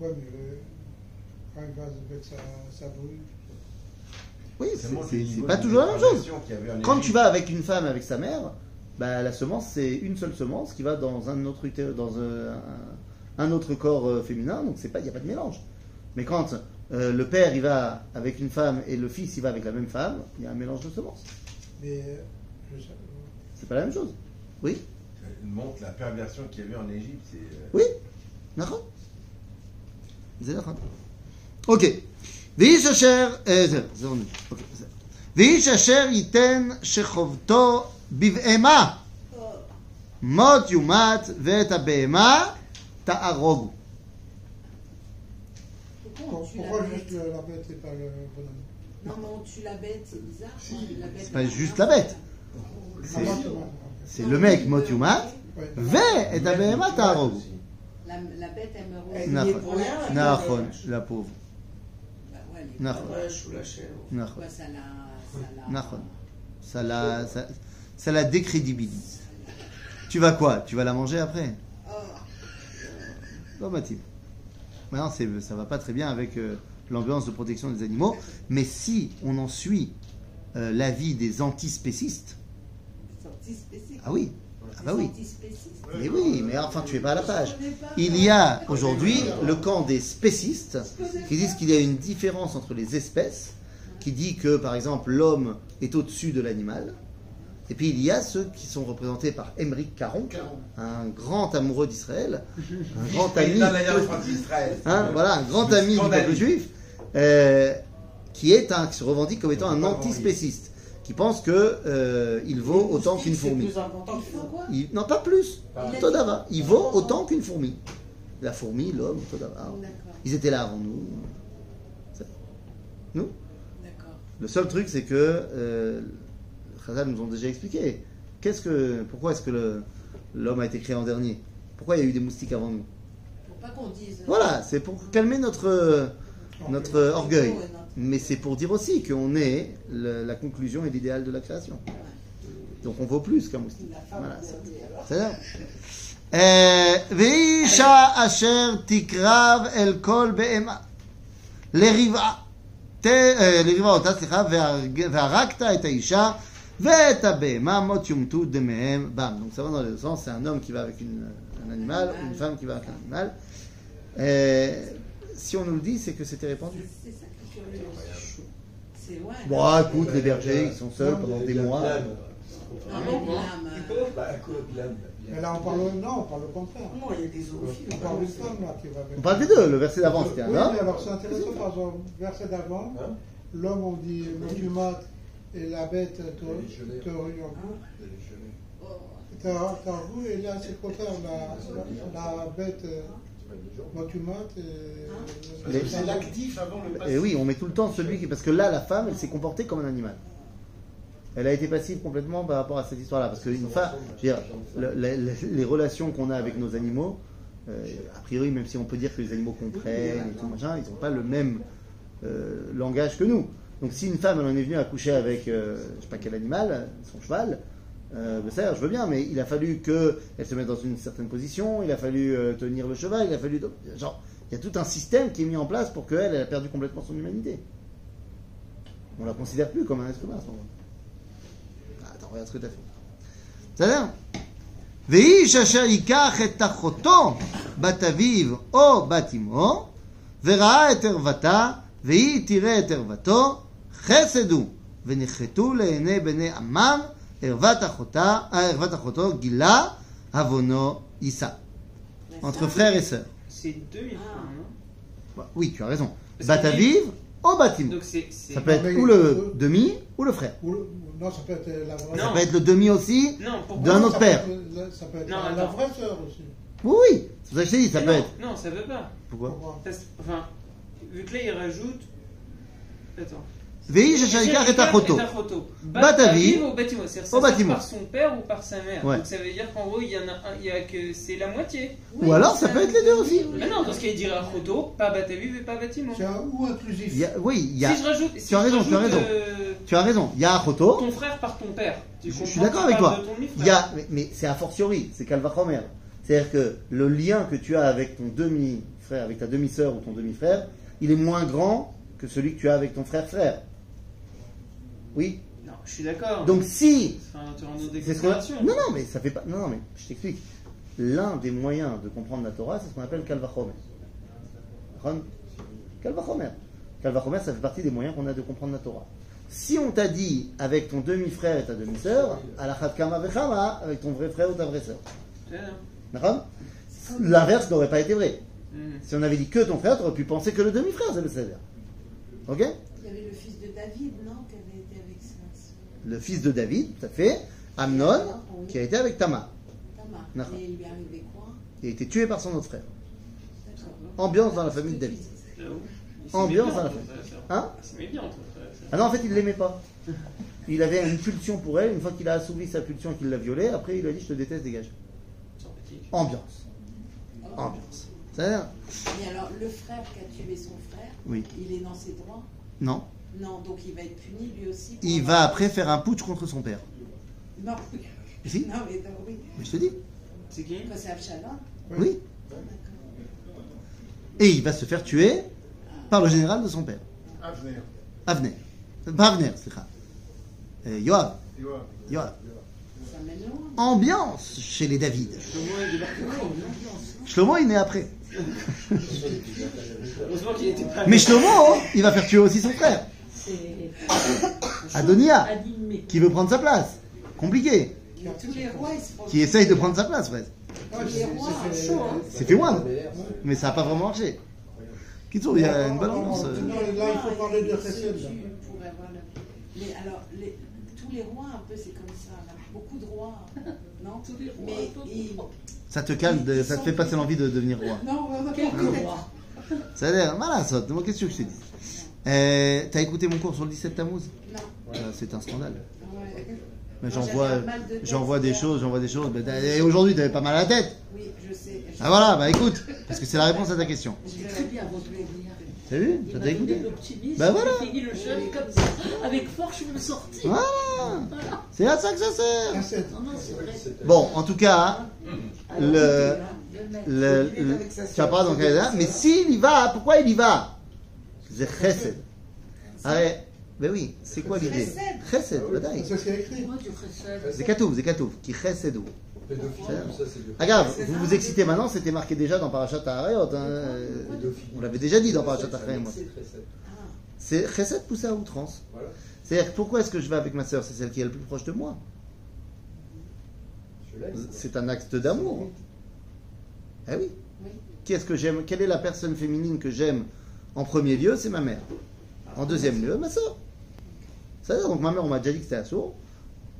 Ouais, mais quand il va avec sa brûle. Oui, Seulement, c'est pas toujours la même chose. qu'il y avait en Quand Égypte. tu vas avec une femme, avec sa mère, bah, la semence, c'est une seule semence qui va dans un autre, un autre corps féminin, donc il n'y a pas de mélange. Mais quand le père il va avec une femme et le fils il va avec la même femme, il y a un mélange de semences. Mais je sais. C'est pas la même chose. Oui? Ça montre la perversion qu'il y avait en Égypte. C'est, Oui? D'accord? C'est d'accord. Ok. ואיש אשר, זה עונה. אוקיי, זה. ואיש אשר ייתן שחובתו בבהמה, מות יומת ואת הבהמה תהרוג. Pourquoi on tue la Pourquoi bête? juste la bête et pas le bonhomme? Non, mais on tue la bête, c'est bizarre. La bête, C'est pas juste la bête. Ah, moi, C'est le mec mot yumat, ouais. ואת הבהמה תהרוג. La bête, elle meurt Elle aussi. n'y est נכון, pour rien. נכון, la pauvre. Nachon. La vache ou la chèvre. Nachon. Quoi, Nachon. Ça la décrédibilise. Tu vas quoi? Tu vas la manger après? Non, Mathilde. Maintenant, ça va pas très bien avec l'ambiance de protection des animaux. Mais si on en suit l'avis des antispécistes, ah oui, ah bah oui. Mais oui, mais enfin tu es pas à la page. Il y a aujourd'hui le camp des spécistes qui disent qu'il y a une différence entre les espèces, qui dit que par exemple l'homme est au-dessus de l'animal. Et puis il y a ceux qui sont représentés par Émeric Caron, un grand amoureux d'Israël, un grand ami, voilà, un grand ami du peuple juif, qui se revendique comme étant un antispéciste, qui pense que il vaut autant qu'une fourmi. C'est plus important que quoi? Non, pas plus. Todava. Il vaut autant qu'une fourmi. La fourmi, l'homme, Todava. Ils étaient là avant nous. Nous. D'accord. Le seul truc, c'est que Chazal nous ont déjà expliqué. Pourquoi est-ce que l'homme a été créé en dernier? Pourquoi il y a eu des moustiques avant nous? Pour pas qu'on dise. Voilà, c'est pour calmer notre orgueil. Mais c'est pour dire aussi qu'on est la conclusion et l'idéal de la création. Donc on vaut plus qu'un moustique. Voilà, c'est ça. Veisha asher tikrav el kol be'ema leriva אותה, סליחה, והרגת את האישה ואת הבהמה מות יומתו דמיהם בם. Donc ça va dans les deux sens, c'est un homme qui va avec un animal, une femme qui va avec un animal. Si on nous le dit, c'est que c'était répandu. C'est ça qui est curieux. C'est ouais. Bon, écoute, les bergers, ils sont seuls pendant des mois. Mais là, on parle le contraire. Non, il y a des zoophiles. On parle d'une femme là qui va avec. On parle des deux, le verset d'avant c'était un Oui, homme. mais alors c'est intéressant parce que verset d'avant, l'homme on dit motumat et la bête Toryu. Tarou, et là c'est le contraire, la bête motumat et. C'est l'actif avant le passif. Et oui, on met tout le temps celui qui. Parce que là, la femme, elle s'est comportée comme un animal. Elle a été passive complètement par rapport à cette histoire-là. Parce que une femme, je veux dire, les relations qu'on a avec nos animaux, a priori, même si on peut dire que les animaux comprennent et tout machin, ils n'ont pas le même langage que nous. Donc si une femme, elle en est venue à coucher avec, je sais pas quel animal, son cheval, ça, je veux bien, mais il a fallu qu'elle se mette dans une certaine position, il a fallu tenir le cheval, il a fallu. Genre, il y a tout un système qui est mis en place pour qu'elle a perdu complètement son humanité. On la considère plus comme un être humain à ce moment. Attends, regarde ce que tu as fait. C'est-à-dire, ואיש אשר ייקח את אחותו בת אביו או בת אמו וראה את ערוותה והיא תראה את ערוותו חסד הוא ונחתו לעיני בני עמם ערוות אחותו גילה עוונו יישא. Entre frères et sœurs. C'est 2000 francs, non? Bah, oui, tu as raison. Parce Bat que- aviv ou batimo. Donc c'est. Ça peut être ou le demi ou le frère. Non, ça peut être la vraie. Ça Non. peut être le demi aussi Non, pourquoi? d'un autre père. Ça peut être Non, la attends. vraie sœur aussi. Oui, oui. C'est ça que je t'ai dit, ça Mais peut non, être. non, ça veut pas. Pourquoi? Pourquoi Enfin, vu que là il rajoute. Attends. ואיש אשר ייקח את אחותו. Bat aviv au bâtiment. C'est-à-dire au ça sort bâtiment. par son père ou par sa mère. Ouais. Donc ça veut dire qu'en gros il y en a un, il y a que c'est la moitié. Ou alors ça peut être les deux aussi. Mais non, dans ce cas il dirait Achoto, pas Bataviv et pas bâtiment. C'est un ou inclusif. Oui, il y a. Si je rajoute, si Tu as je raison, rajoute, tu as raison. Tu as raison. Il y a Achoto. Ton frère par ton père. Tu Je comprends, suis d'accord tu avec parles toi. de ton demi-frère. Il y a, mais c'est a fortiori, c'est Kalvachomer. C'est-à-dire que le lien que tu as avec ton demi-frère, avec ta demi-sœur ou ton demi-frère, il est moins grand que celui que tu as avec ton frère-frère. Oui. Non, je suis d'accord. Donc si. Enfin, tu rentres dans des C'est ce considérations. non, non, mais ça fait pas. Non, non, mais je t'explique. L'un des moyens de comprendre la Torah, c'est ce qu'on appelle Kalvachomer. Kalvachomer. Kalvachomer, ça fait partie des moyens qu'on a de comprendre la Torah. Si on t'a dit avec ton demi-frère et ta demi-sœur, alachat kama vechama, avec ton vrai frère ou ta vraie sœur. Tu vois, D'accord? L'inverse n'aurait pas été vrai. Mhm. Si on avait dit que ton frère, tu aurais pu penser que le demi-frère, c'est le Seder. Ok? Il y avait le fils de David, non, qui avait été avec sa sœur. Le fils de David, tout à fait, Amnon, qui a été avec Tamar. Tamar. D'accord. Et il lui arrivait quoi? Il a été tué par son autre frère. D'accord. Ambiance dans la famille de David. J'avoue. Il Ambiance s'aimait dans la bien, famille. entre frères et sœurs. Hein? Il s'aimait bien entre frères et sœurs. Ah non, en fait, il ne l'aimait pas. Il avait une pulsion pour elle. Une fois qu'il a assouvi sa pulsion et qu'il l'a violée, après, il a dit je te déteste, dégage. Sympathique. Ambiance. Ambiance. C'est-à-dire, Et alors, le frère qui a tué son frère, oui. il est dans ses droits? Non. Non, donc il va être puni lui aussi. pour Il avoir- va après faire un putsch contre son père. Non, Si. non, mais non, oui. Mais je te dis. C'est qui? Quoi, c'est Absalom? Oui. Et il va se faire tuer par le général de son père. Avner. Pas Avner, c'est ça. Yoav. Yoav. Ça mène loin. Ambiance chez les David. Shlomo est débarqué. Shlomo, il est né après. Heureusement qu'il était pas. Mais Shlomo, il va faire tuer aussi son frère. C'est Adonia, animé. qui veut prendre sa place. Compliqué. Tous les rois, ils se font. Qui essaye de prendre sa place, presque. Les rois, chaud, hein. C'est fait one. Mais ça n'a pas vraiment marché. Kitsour, il y a une bonne ambiance. Là, il faut parler de Ils se Chesed. tuent pour avoir le- Mais alors, tous les rois, un peu, c'est comme ça. Là. Beaucoup de rois. Non Tous les rois, Mais tous les ils- Ça te calme, ça te fait passer l'envie de devenir roi. Non, on a pas Quelques envie d'être- rois. Ça a l'air malin, ça. Dis-moi, qu'est-ce que je te dis T'as écouté mon cours sur le 17 Tammuz Non. C'est un scandale. Ouais. Mais Moi, j'en vois, j'avais un mal de tête, j'en vois des hier. choses. Et aujourd'hui, t'avais pas mal à la tête. Oui, je sais. Ah voilà, bah écoute, parce que c'est la réponse à ta question. J'ai très bien retenu. T'as vu Il Ça m'a t'a donné écouté l'optimisme. Bah voilà. J'ai fini le jeûne comme ça. Avec force, je vais me sortir. Voilà. C'est à ça que ça sert. Chesed. Non, non, c'est vrai. Bon, en tout cas, le, Il est avec sa tu sœur. vas pas dans le Canada, mais s'il y va, pourquoi il y va C'est chesed. Arrête. Ben oui, c'est quoi l'idée Chesed, badaï. C'est ce qu'il y a écrit. Moi, du chesed. C'est katouf, qui chesedou. Pédophilie, tout ça, c'est du Regarde, vous vous excitez maintenant, c'était marqué déjà dans Parashat Harayot. On l'avait déjà dit dans Parashat Harayot. C'est chesed poussé à outrance. Voilà. C'est-à-dire, pourquoi est-ce que je vais avec ma sœur? C'est celle qui est le plus proche de moi. Je l'aime. C'est un acte d'amour. Eh oui. Oui. Qui est-ce que j'aime? Quelle est la personne féminine que j'aime en premier lieu? C'est ma mère. En deuxième lieu, ma soeur. C'est-à-dire, donc ma mère, on m'a déjà dit que c'était assourd.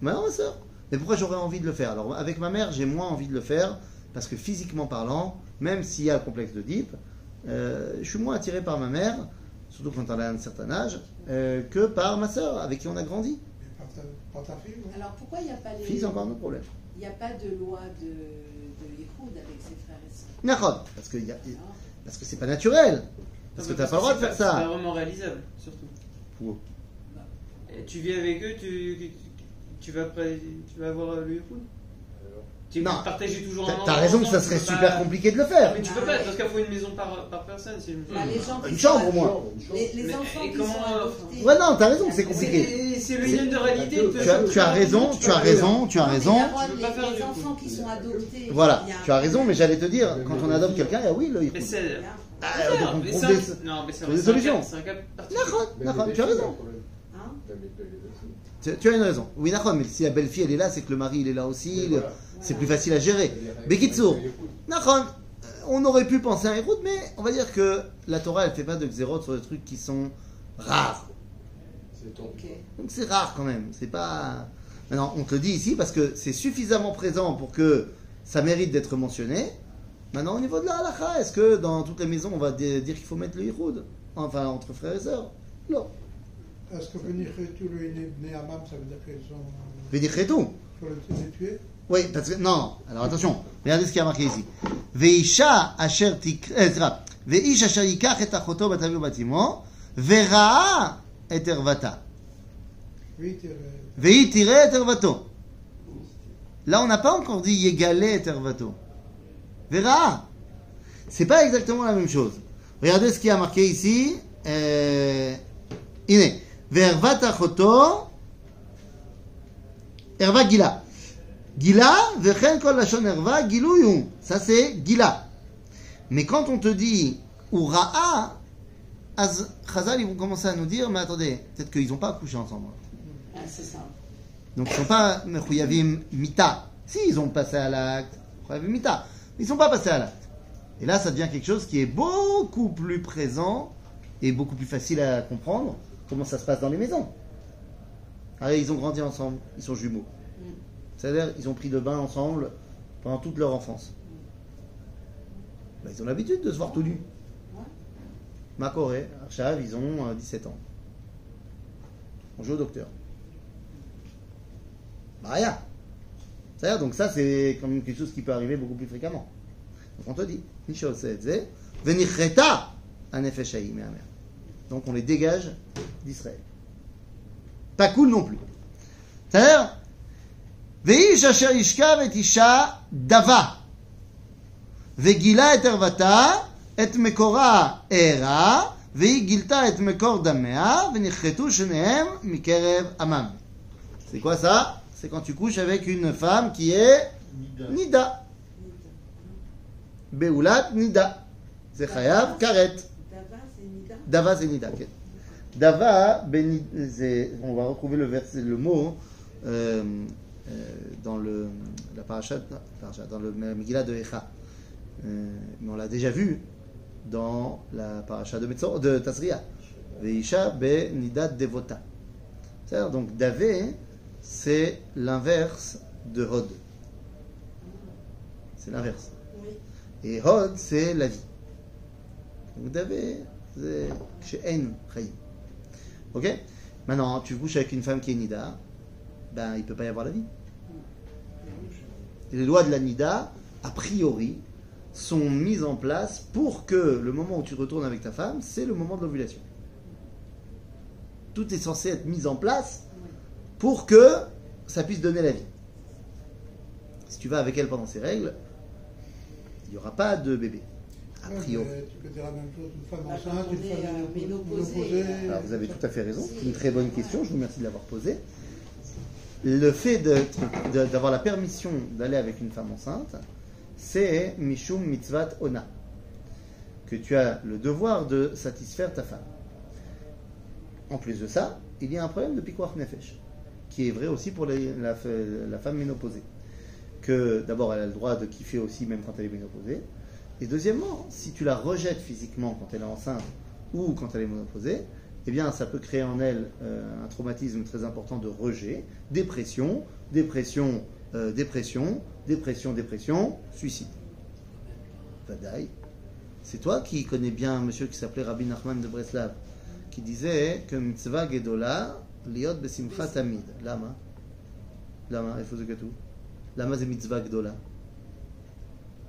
Maintenant, ma soeur. Mais pourquoi j'aurais envie de le faire? Alors, avec ma mère, j'ai moins envie de le faire parce que physiquement parlant, même s'il y a le complexe d'Oedipe, je suis moins attiré par ma mère, surtout quand elle a un certain âge, que par ma soeur, avec qui on a grandi. Par ta fille, oui. Alors, pourquoi il n'y a pas les... Fille, c'est encore un autre problème. Il n'y a pas de loi de Yichoud avec ses frères et sœurs. Nachod, parce que c'est pas naturel. Parce que t'as pas le droit de faire C'est pas ça. vraiment réalisable, surtout. Pour- Et tu vis avec eux, tu vas avoir le Yichoud. Tu Non. peux partager toujours un T'as endroit raison que ça ensemble, serait tu peux super pas- compliqué de le faire. Mais tu peux pas, parce qu'il faut une maison par personne. Si je me Là, les gens qui Une sont chambre au moins. Les Mais- enfants et qui comment- sont adoptés. Ouais, non, t'as raison que c'est compliqué. C'est le lien de réalité. Tu as raison, tu as raison, tu as raison. Tu peux pas faire Les du enfants coup. qui sont adoptés. Voilà, il y a un- tu as raison, mais j'allais te dire, quand on adopte quelqu'un, il y a oui, le Mais Yichud. c'est. Ah, Mais donc on c'est trouve un- des- Non, mais c'est trouve des un solutions. cas- C'est un cas particulier. Nachod, tu as raison. Hein Tu as une raison. Oui, Nachod, mais si la belle-fille elle est là, c'est que le mari il est là aussi, c'est plus facile à gérer. Bekitsour, Nachod, on aurait pu penser à un Yichud, mais on va dire que la Torah elle fait pas de xérot sur des trucs qui sont rares. C'est ton. Ok. Donc c'est rare quand même, c'est pas... Maintenant, on te le dit ici parce que c'est suffisamment présent pour que ça mérite d'être mentionné. Maintenant, au niveau de la halakha, est-ce que dans toutes les maisons, on va dire qu'il faut mettre le yichud? Enfin, entre frères et sœurs? Non. Est-ce que Benichetu, le Bnei Amam, ça veut dire qu'ils sont. Védichetou. Il faut les tuer? Oui, parce que... Non, alors attention, regardez ce qui a marqué ici. Veisha asher tik... Veish asher yikach et achoto batavi batimo, vera'a et ervata. Oui, Vei tire et ervato. Là, on n'a pas encore dit yegale et ervato. Vera. C'est pas exactement la même chose. Regardez ce qui a marqué ici. Iné. Vervat achoto. Erva gila. Gila, vechen kol lashon erva, giluyum. Ça c'est gila. Mais quand on te dit ura'a, az Chazal, ils vont commencer à nous dire, mais attendez, peut-être qu'ils n'ont pas accouché ensemble. Ah, c'est ça. Donc ils ne sont pas mechuyavim mita. Si, ils ont passé à l'acte, mechuyavim mita. Ils ne sont pas passés à l'acte. Et là, ça devient quelque chose qui est beaucoup plus présent et beaucoup plus facile à comprendre comment ça se passe dans les maisons. Ah, ils ont grandi ensemble, ils sont jumeaux. C'est-à-dire, ils ont pris de bain ensemble pendant toute leur enfance. Ben, ils ont l'habitude de se voir tout nus. Ma Corée, Archav, ils ont 17 ans. On joue au docteur. Bah rien. C'est-à-dire, donc ça, c'est quand même quelque chose qui peut arriver beaucoup plus fréquemment. Donc on te dit, Nishol Seetze, Venichreta, Anefesh Haïm, Donc on les dégage d'Israël. Pas cool non plus. C'est-à-dire, Veish asher yishkav et isha dava. Vegila et ervata et mekora era. Vehi gilta et mekor damea. Venichetu shenehem mikerev amam. C'est quoi ça? C'est quand tu couches avec une femme qui est Nida. Beulat Nida. C'est chayav karet. Dava, c'est Nida. Dava c'est Nida. Okay. Dava, on va retrouver le mot dans la parasha, dans le Megillah de Echa. Mais on l'a déjà vu dans la parasha de Tazria. Veisha be Nida devota. C'est-à-dire, donc Davé, c'est l'inverse de Hod. C'est l'inverse. Oui. Et Hod, c'est la vie. Donc Davé, c'est She'en Chayim. Ok? Maintenant, tu couches avec une femme qui est Nida, ben il ne peut pas y avoir la vie. Et les lois de la Nida, a priori, sont mises en place pour que le moment où tu retournes avec ta femme, c'est le moment de l'ovulation. Tout est censé être mis en place pour que ça puisse donner la vie. Si tu vas avec elle pendant ses règles, il n'y aura pas de bébé. A priori. Tu peux dire la même chose, une femme Bah, enceinte, quand une on est, femme ménopausée, ménopausée. Alors vous avez tout à fait raison, c'est une très bonne question, je vous remercie de l'avoir posée. Le fait d'avoir la permission d'aller avec une femme enceinte, c'est Mishum Mitzvat Ona, que tu as le devoir de satisfaire ta femme. En plus de ça, il y a un problème de Pikuach Nefesh, qui est vrai aussi pour la femme ménopausée. Que d'abord elle a le droit de kiffer aussi même quand elle est ménopausée. Et deuxièmement, si tu la rejettes physiquement quand elle est enceinte ou quand elle est ménopausée, eh bien ça peut créer en elle un traumatisme très important de rejet, dépression, suicide. Vadaï. C'est toi qui connais bien un monsieur qui s'appelait Rabbi Nachman de Breslav, qui disait que mitzvah gedola liot besimcha tamid. Lama, il faut que tout. Lama c'est mitzvah gedola.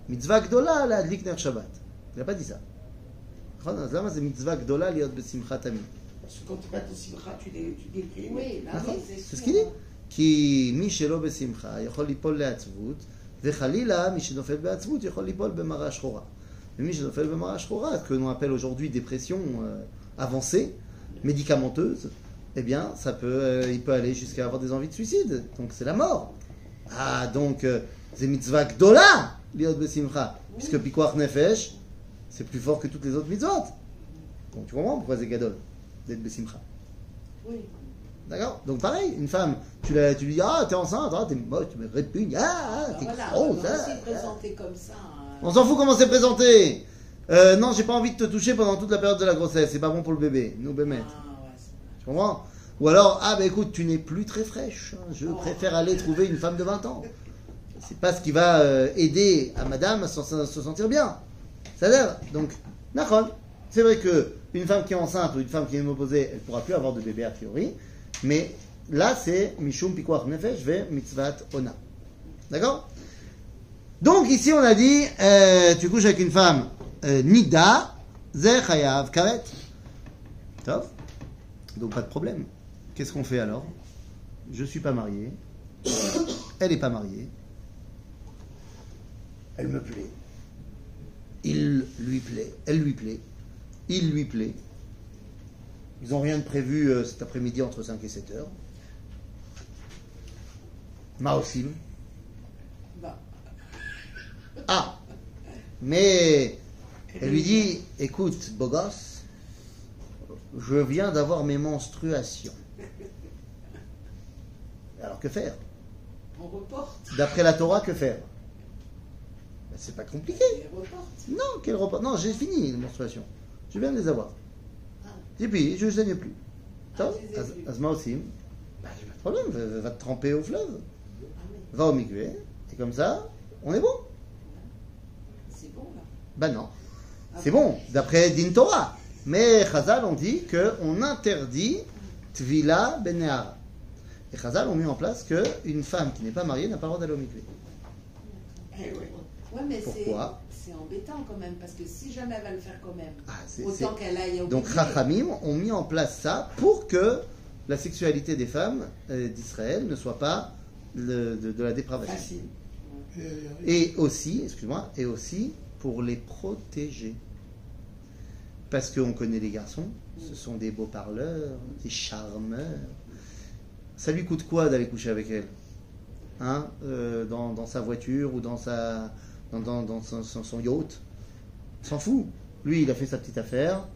Mitzvah gdola להדליק נר שבת. Il n'a pas dit ça. אז למה זה מצווה גדולה להיות בשמחה תמיד? Parce que quand tu vas de Simcha, tu déprimes. Oui, là, נכון? c'est C'est ce qu'il dit. כי מי שלא בשמחה יכול ליפול לעצבות, וחלילה מי שנופל בעצבות יכול ליפול במראה שחורה. ומי שנופל במראה שחורה, ce que l'on appelle aujourd'hui dépression avancée, médicamenteuse, eh bien, il peut aller jusqu'à avoir des envies de suicide. Donc c'est la mort. Ah, donc c'est mitzvah gdola liot besimcha, puisque pikuach nefesh, c'est plus fort que toutes les autres mitzvot. Donc tu comprends pourquoi c'est gadol d'être besimcha. Oui. D'accord? Donc pareil, une femme, tu lui dis, ah, t'es enceinte, ah, t'es moche, tu me répugnes, t'es Voilà, grosse, on s'est présenté comme ça. On s'en fout comment c'est présenté. Non, j'ai pas envie de te toucher pendant toute la période de la grossesse, c'est pas bon pour le bébé, nous bémet. Ah, ouais, c'est Tu comprends? Ou alors, écoute, tu n'es plus très fraîche, hein, je préfère aller trouver une femme de 20 ans. C'est pas ce qui va aider à madame à se sentir bien. C'est-à-dire, donc, Nachon, c'est vrai qu'une femme qui est enceinte ou une femme qui est ménopausée, elle ne pourra plus avoir de bébé a priori, mais là c'est Mishum Pikuach Nefesh ve Mitzvat Ona. D'accord? Donc ici on a dit, tu couches avec une femme Nida, Ze Chayav Karet. Top. Donc pas de problème. Qu'est-ce qu'on fait alors? Je suis pas marié, elle n'est pas mariée, elle me plaît. Il lui plaît, elle lui plaît, il lui plaît. Ils n'ont rien de prévu cet après-midi entre 5 et 7 heures. Maosim. Bah. Ah, mais elle lui dit, écoute, beau gosse, je viens d'avoir mes menstruations. Alors que faire? On reporte. D'après la Torah, que faire? Ben, c'est pas compliqué. On reporte. Non, quel repas? Non, j'ai fini les menstruations. Je viens de les avoir. Et puis, je ne saigne plus. Azma aussi. Bah, j'ai pas de problème, va te tremper au fleuve. Va au migué. Et comme ça, on est bon. C'est bon là. Ben non. C'est bon, d'après Din Torah. Mais Chazal ont dit qu'on interdit Tvila Beneara. Et Chazal ont mis en place qu'une femme qui n'est pas mariée n'a pas le droit d'aller au migué. Eh oui. Ouais, mais Pourquoi? c'est embêtant quand même, parce que si jamais elle va le faire quand même, c'est- autant qu'elle aille au Donc Chachamim ont mis en place ça pour que la sexualité des femmes d'Israël ne soit pas de la dépravation. Facile. Et aussi, excuse-moi, et aussi pour les protéger. Parce qu'on connaît les garçons, ce sont des beaux parleurs, des charmeurs. Ça lui coûte quoi d'aller coucher avec elle, hein, dans sa voiture ou dans son yacht? Il s'en fout. Lui, il a fait sa petite affaire.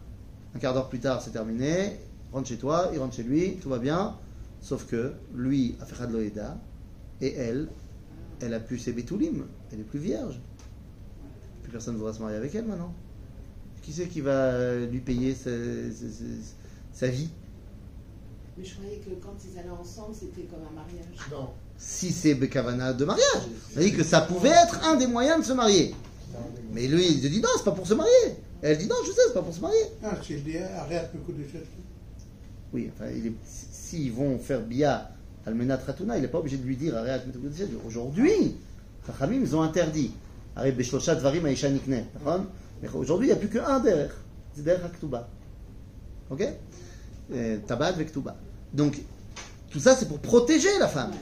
Un quart d'heure plus tard, c'est terminé. Rentre chez toi, il rentre chez lui, tout va bien. Sauf que lui a fait Chad Loïda et elle a plus ses bétoulim. Elle est plus vierge. Plus personne ne voudra se marier avec elle maintenant. Qui c'est qui va lui payer sa vie? Mais je croyais que quand ils allaient ensemble, c'était comme un mariage. Non. Si c'est Bekavana de mariage, c'est-à-dire que ça pouvait être un des moyens de se marier. Mais lui, il se dit non, c'est pas pour se marier. Elle dit non, je sais, c'est pas pour se marier. Ah, s'il dit arrête le coup de chute. Oui, enfin, s'ils vont faire Bia Almenat Ratuna, il n'est pas obligé de lui dire arrête le coup de chute. Aujourd'hui, Chachamim, ils ont interdit. Arrête Beshlosha Dvarim Aisha Nikne. Mais aujourd'hui, il n'y a plus qu'un derrière. C'est derrière Aktuba. Ok? Tabat avec Ktuba. Donc, tout ça, c'est pour protéger la femme.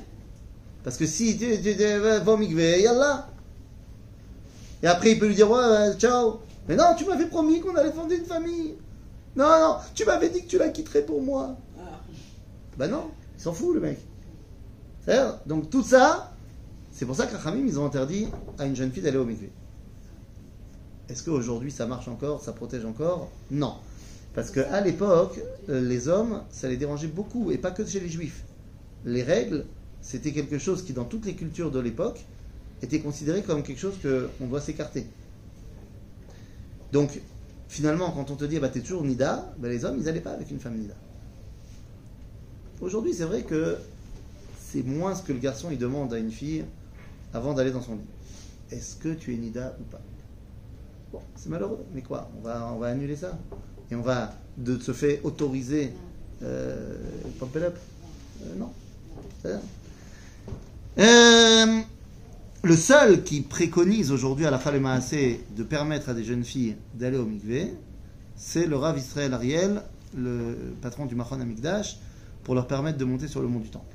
Parce que si tu vas au mikvé, yallah. Et après, il peut lui dire, ouais, ciao. Mais non, tu m'avais promis qu'on allait fonder une famille. Non, tu m'avais dit que tu la quitterais pour moi. Ben non, il s'en fout, le mec. C'est-à-dire, donc tout ça, c'est pour ça que Rachamim, ils ont interdit à une jeune fille d'aller au mikvé. Est-ce qu'aujourd'hui, ça marche encore, ça protège encore? Non. Parce qu'à l'époque, les hommes, ça les dérangeait beaucoup, et pas que chez les juifs. Les règles, c'était quelque chose qui, dans toutes les cultures de l'époque, était considéré comme quelque chose qu'on doit s'écarter. Donc, finalement, quand on te dit, bah, t'es toujours Nida, bah, les hommes, ils n'allaient pas avec une femme Nida. Aujourd'hui, c'est vrai que c'est moins ce que le garçon il demande à une fille avant d'aller dans son lit. Est-ce que tu es Nida ou pas? Bon, c'est malheureux, mais quoi? On va annuler ça. Et on va se fait autoriser pump it up. Non. Le seul qui préconise aujourd'hui à la Chal Maaseh de permettre à des jeunes filles d'aller au mikvé, c'est le Rav Israël Ariel, le patron du Machon Hamikdash, pour leur permettre de monter sur le mont du Temple.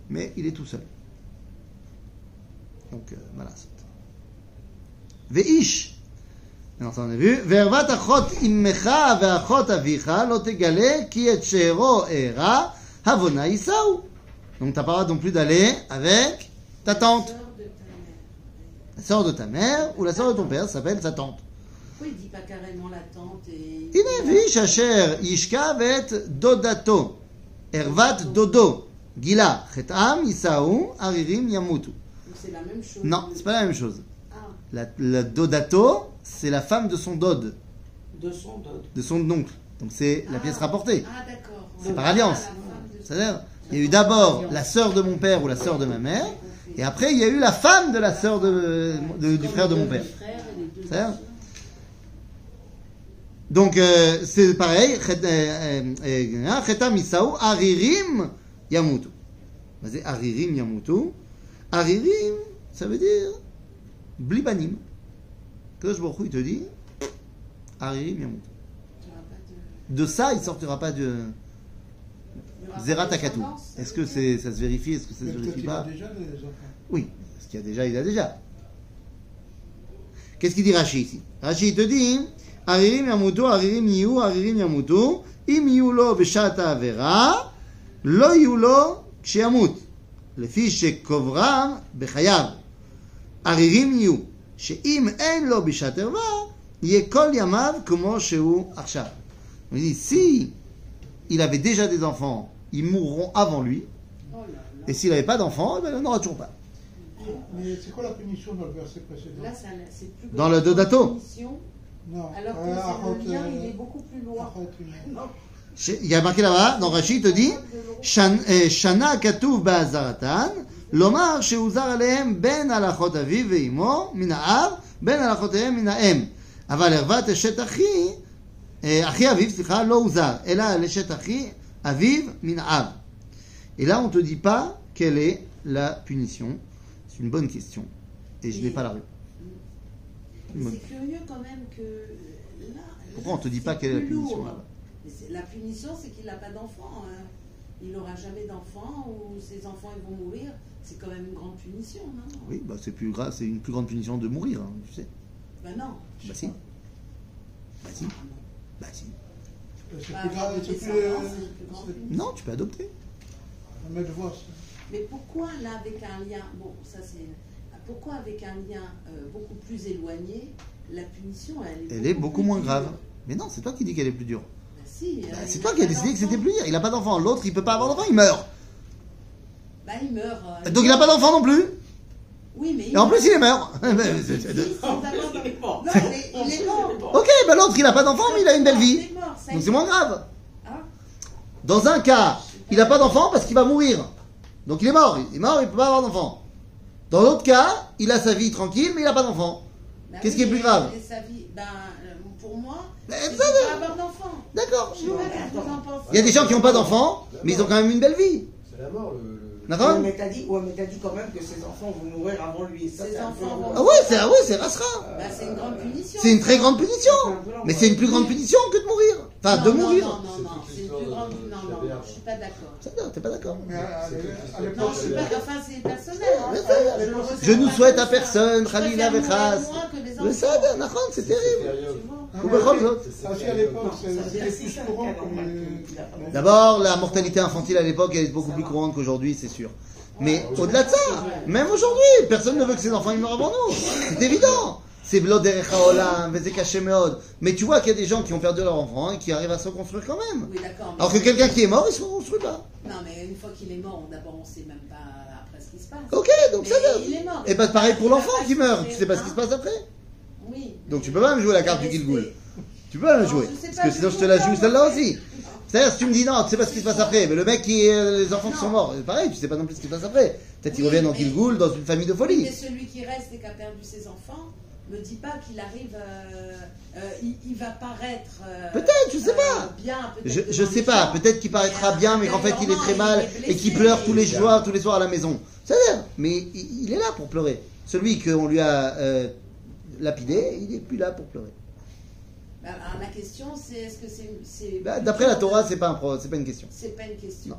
Mais il est tout seul. Donc, voilà. Veish. Maintenant, on a vu. Vervat achot immecha ve'achot avicha lo tegale ki et she'ero era havona isaou. Donc, tu n'as pas le droit non plus d'aller avec ta tante. La sœur de ta mère ou la sœur de ton père, ça s'appelle ta tante. Pourquoi il ne dit pas carrément la tante et... Inevish asher yishka vet dodato. Ervat dodo. Gila. Chetam isaou aririm yamutu. Donc c'est la même chose. Non, c'est pas la même chose. Ah, La dodato, c'est la femme de son dod, De son dot. de son oncle. Donc c'est la pièce rapportée. ah d'accord. C'est par alliance. Ah, la femme de- C'est-à-dire, il y a eu d'abord la sœur de mon père ou la sœur de ma mère, et après il y a eu la femme de la sœur du frère de mon père. C'est-à-dire, donc c'est pareil. Chetam Isaou Aririm Yamutu. C'est Aririm Yamutu. Aririm, ça veut dire Blibanim. Kadosh Baruch Hu, il te dit Aririm Yamutu. Tu n'auras pas de- De ça, il ne sortira pas de il y aura pas Zera de Takatou. descendance, ça Est-ce veut que dire ça se vérifie? Est-ce que ça se Mais peut-être vérifie qu'il a pas? déjà des enfants. Oui, ce qu'il y a déjà, il a déjà. Qu'est-ce qu'il dit Rashi ici? Rashi il te dit Aririm yamutu, aririm yiu, aririm yamutu, im yiu lo beshat avera, lo yiu lo kshiamut, lefi shekovram bechayav. Aririm yiu, sheim en lo beshat erva, yeh kol yamav komo shehu achshav. On dit si il avait déjà des enfants, ils mourront avant lui, Oh là là. et s'il n'avait pas d'enfants, eh ben, il n'en aura toujours pas. Mais c'est quoi la punition dans le verset précédent? Là, c'est plus Dans le grave Dodato. comme punition, Non. alors que c'est le lien, il est beaucoup plus loin. Il y a marqué là-bas, dans Rashi, il te dit Shana katuv ba'azaratan, lomar sheuzar alehem ben alachot aviv ve'imo min ha'av, ben alachotehem min ha'em. Aval ervat eshet achi, achi aviv, slicha, lo uzar, ela eshet achi aviv min ha'av. Et là, on ne te dit pas quelle est la punition. C'est une bonne question. et je n'ai pas la rue. Mais c'est curieux quand même que là. Pourquoi on te dit pas quelle est la plus punition lourd. là-bas? La punition, c'est qu'il n'a pas d'enfant. Hein. Il n'aura jamais d'enfant ou ses enfants ils vont mourir. C'est quand même une grande punition, non? Oui, bah c'est plus grave, c'est une plus grande punition de mourir, hein, tu sais. Ben non. Bah si. Bah si. Bah si. C'est Bah, plus grave, avoir des c'est descendants, plus. c'est une plus grande punition. Non, tu peux adopter. Mais divorce. Mais pourquoi là avec un lien, bon ça c'est, pourquoi avec un lien beaucoup plus éloigné, la punition Elle est beaucoup plus moins dure? grave. Mais non, c'est toi qui dis qu'elle est plus dure. Bah si. Bah, c'est il toi a qui as pas décidé que c'était d'enfant. plus dur. Il n'a pas d'enfant. L'autre, il peut pas avoir d'enfant, il meurt. Bah il meurt. Donc il n'a pas d'enfant non plus. Oui mais. Et en plus, il est mort. Non, mais il est mort. Ok, bah l'autre, il n'a pas d'enfant, mais il a une belle vie. Il est mort, ça y Donc est. c'est moins grave. Hein? Dans un cas, il n'a pas d'enfant parce qu'il va mourir. Donc il est mort. Il est mort, il ne peut pas avoir d'enfant. Dans l'autre cas, il a sa vie tranquille, mais il n'a pas d'enfant. Bah Qu'est-ce oui, qui est plus mais- grave? et sa vie, ben, pour moi, Mais c'est de ça, pas avoir d'enfant. D'accord. Je sais pas ce que vous en pensez. Il y a des gens qui n'ont pas d'enfant, mais ils ont quand même une belle vie. C'est la mort, D'accord? Mais t'as dit quand même que ses enfants vont mourir avant lui. Ça, Ses c'est un enfants peu- vont- Ah ouais, c'est Rasra. Bah, c'est une grande punition. C'est une très grande punition. Mais c'est une plus grande punition que de mourir. Enfin, Non, de non, mourir. Non, non, non, c'est une plus grande. Non, non, je suis pas d'accord. Ça, non, t'es pas d'accord. Mais à Non, l'époque, je suis pas. Enfin, c'est personnel. Hein. Mais ça, le ressens Je nous pas souhaite comme à ça. personne, Je Khalila préfère mourir Vechas. loin que les Mais enfants. ça, Nachon, c'est terrible. Ou Bechol Zot. parce qu'à l'époque, Ça veut dire c'était si c'est plus un courant cas comme normal qu'il a pas d'enfant. D'abord, la mortalité infantile à l'époque elle est beaucoup plus courante qu'aujourd'hui, c'est sûr. Mais au-delà de ça, même aujourd'hui, personne ne veut que ses enfants ils meurent avant nous. C'est évident. C'est Vlod Derecha Olam, Vezek Hashem Meod. Mais tu vois qu'il y a des gens qui ont perdu leur enfant et qui arrivent à se reconstruire quand même. Oui, d'accord. Alors que quelqu'un qui est mort, il se reconstruit pas. Non, mais une fois qu'il est mort, d'abord, on sait même pas après ce qui se passe. Ok, donc ça. Mais il est mort. Et bah pareil pour l'enfant Il va qui pas meurt, se tu sais pas ce qui se faire, passe après. hein. Oui. Donc tu peux pas me jouer la carte du Gilgoul. Tu peux pas la Non, jouer. je sais Parce pas, que je sinon je te joue la pas, joue moi. celle-là aussi. C'est-à-dire, si tu me dis non, tu sais pas ce qui se passe après, mais le mec qui les enfants qui sont morts, pareil, tu sais pas non plus ce qui se passe après. Peut-être qu'ils Oui, reviennent en mais- Gilgoul dans une famille de Mais folie. celui qui reste et qui a perdu ses enfants, me dit pas qu'il arrive. Il va paraître. Peut-être, je sais pas. Bien, peut-être Je devant sais les pas, gens. peut-être qu'il paraîtra Mais, bien, mais qu'en fait il est très mal il est et qu'il blessé. pleure tous les soirs à la maison. C'est-à-dire, mais il est là pour pleurer. Celui qu'on lui a lapidé, il est plus là pour pleurer. Alors, la question, c'est est-ce que c'est. Bah, d'après la Torah, c'est pas une question. C'est pas une question. Non.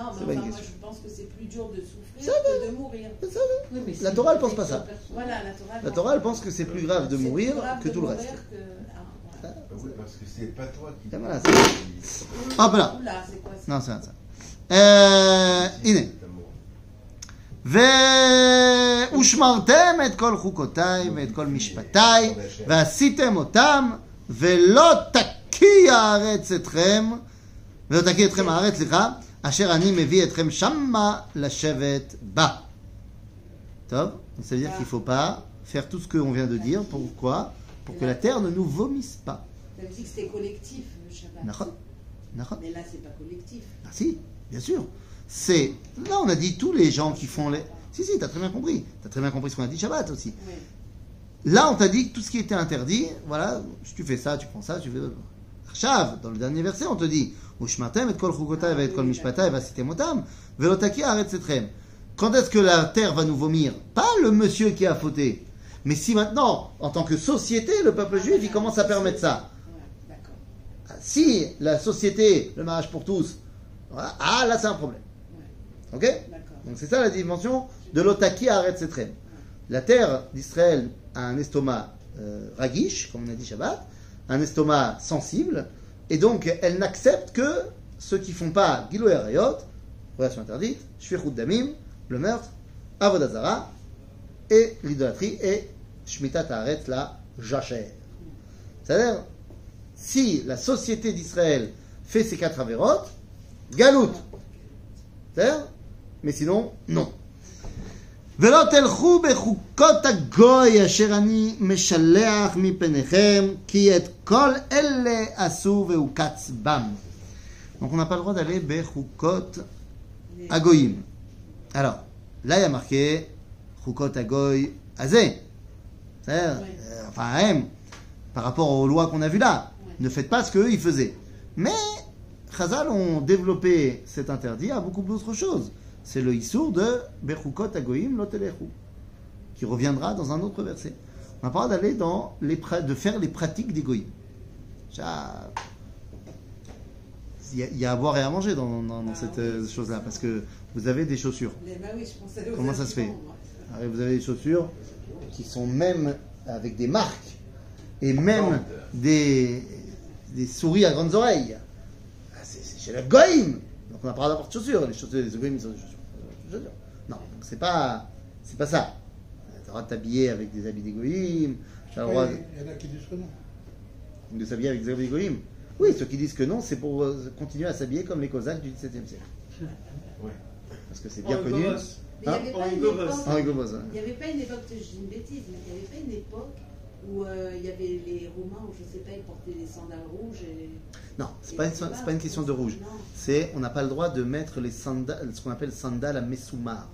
Non, C'est mais pas une enfin, moi question. je pense que c'est plus dur de souffrir Ça que de mourir. C'est ça, Oui, mais La c'est Torah, elle une pense pas ça. protection personnelle. Voilà, la Torah. La Torah, elle pense que c'est plus grave de C'est plus mourir grave que de tout le mourir reste. que- ah, voilà. Oui, parce que c'est pas toi qui. Et voilà, Hop là. Oula, c'est quoi ça? Non, c'est ça. הנה. ושמרתם את כל חוקותיי ואת כל משפטיי ועשיתם אותם ולא תקיא הארץ אתכם ולא תקיא אתכם הארץ, סליחה, אשר אני מביא אתכם שמה לשבת בה. טוב, ça veut dire qu'il ne faut pas faire tout ce qu'on vient de dire. Pourquoi? Pour que la terre ne nous vomisse pas. Ça veut dire que c'était collectif, le Shabbat. Nachon. Nachon. Mais là, c'est pas collectif. Ah si, bien sûr. C'est... Là, on a dit tous les gens qui font les... Si, t'as très bien compris. T'as très bien compris ce qu'on a dit Shabbat aussi. Oui. Là, on t'a dit que tout ce qui était interdit, voilà, si tu fais ça, tu prends ça, tu fais... Arshav, dans le dernier verset, on te dit Ushmatem et kol chukotai et kol mishpatai vasitem otam velo takia haaretz etrem. Quand est-ce que la terre va nous vomir? Pas le monsieur qui a fauté. Mais si maintenant, en tant que société, le peuple juif, il commence à permettre ça. Ouais, d'accord. Si la société, le mariage pour tous, voilà, ah là c'est un problème. Ok? D'accord. Donc c'est ça la dimension de l'otaki Haaretz Etrem. La terre d'Israël a un estomac ragish, comme on a dit Shabbat, un estomac sensible, et donc elle n'accepte que ceux qui font pas Gilou et Arayot, relation interdite, Shvichut Damim, le meurtre, Avodah Zara, et l'idolâtrie, et Shmitat Haaretz, la Jacher. C'est-à-dire, si la société d'Israël fait ces 4 avérotes, Galout. C'est-à-dire, mais sinon, non. ולא תלכו בחוקות הגוי אשר אני משלח מפניכם כי את כל אלה עשו והוקץ בם. Donc on n'a pas le droit d'aller בחוקות הגויים. Alors, là il y a marqué חוקות הגוי הזה. C'est-à-dire, enfin, par rapport aux lois qu'on a vues là, ne faites pas ce qu'eux ils faisaient. Mais Chazal ont développé cet interdit à beaucoup d'autres choses. C'est le issour de Bechukot Agoyim lo telechu. qui reviendra dans un autre verset. On n'a pas le droit d'aller de faire les pratiques des goïms. Il y a à boire et à manger dans cette chose-là, parce que vous avez des chaussures. Comment ça se fait? Alors, vous avez des chaussures qui sont même avec des marques et même des souris à grandes oreilles. C'est chez la goïm. Donc on n'a pas le droit d'avoir de chaussures. Les goïm sont des chaussures. Non, c'est pas ça. Tu as le droit de t'habiller avec des habits des goïm. Il y en a qui disent que non. De s'habiller avec des habits des goïm. Oui, ceux qui disent que non, c'est pour continuer à s'habiller comme les Cosaques du XVIIe siècle. Ouais. Parce que c'est bien connu. Mais il n'y avait pas une époque, je dis une bêtise, mais il n'y avait pas une époque où il y avait les Romains, où je ne sais pas, ils portaient des sandales rouges. Non, c'est pas une question de rouge. On n'a pas le droit de mettre les sandales, ce qu'on appelle sandales à messoumar,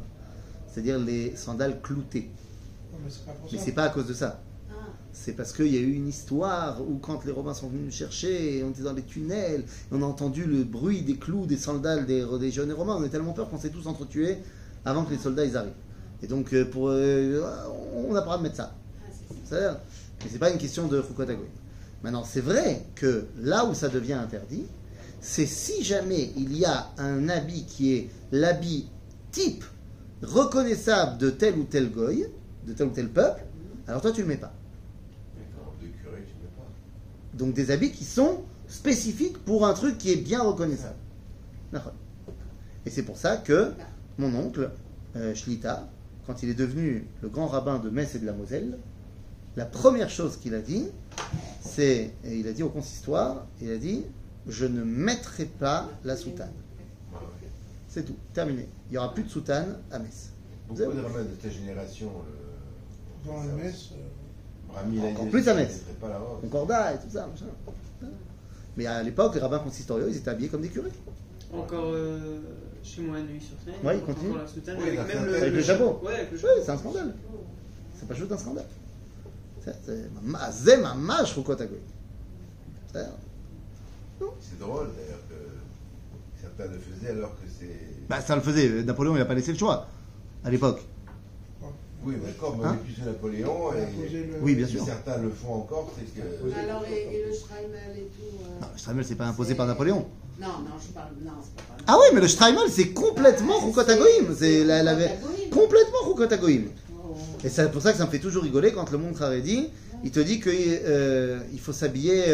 c'est-à-dire les sandales cloutées. Mais c'est pas à cause de ça. C'est parce qu'il y a eu une histoire où quand les Romains sont venus nous chercher, et on était dans les tunnels, et on a entendu le bruit des clous des sandales des jeunes Romains, on a tellement peur qu'on s'est tous entretués avant que les soldats ils arrivent. Et donc on n'a pas le droit de mettre ça. Mais c'est pas une question de Chukot HaGoyim. Maintenant, c'est vrai que là où ça devient interdit, c'est si jamais il y a un habit qui est l'habit type reconnaissable de tel ou tel goy, de tel ou tel peuple, alors toi tu le mets pas. De curé, tu ne mets pas. Donc des habits qui sont spécifiques pour un truc qui est bien reconnaissable. D'accord. Et c'est pour ça que mon oncle, Shlita, quand il est devenu le grand rabbin de Metz et de la Moselle, la première chose qu'il a dit, et il a dit au consistoire, il a dit, je ne mettrai pas la soutane. C'est tout, terminé. Il n'y aura plus de soutane à Metz. Beaucoup de rabbins de ta génération, dans la messe, encore plus à Metz. Concordat et tout ça, machin. Mais à l'époque, les rabbins consistoriaux, ils étaient habillés comme des curés. Encore chez moi à Neuilly-sur-Seine. Ouais, il continue. Encore la soutane Oui, avec le chapeau. Ouais, avec le Oui, chapeau. c'est un scandale. C'est pas juste un scandale. C'est mamash Chukot HaGoyim. C'est drôle d'ailleurs que certains le faisaient alors que c'est. Bah, ça le faisait. Napoléon, il n'a pas laissé le choix à l'époque. Oui, d'accord, mais Hein depuis c'est Napoléon, et Oui, bien si sûr. certains le font encore, c'est que. Alors, et le Streimel et tout Non, le Streimel, c'est pas imposé par Napoléon. Non, je parle. Non, c'est pas Ah oui, mais le Streimel, c'est complètement Chukot HaGoyim. C'est complètement Chukot HaGoyim. Et c'est pour ça que ça me fait toujours rigoler quand le monde Haredi, il te dit qu'il faut s'habiller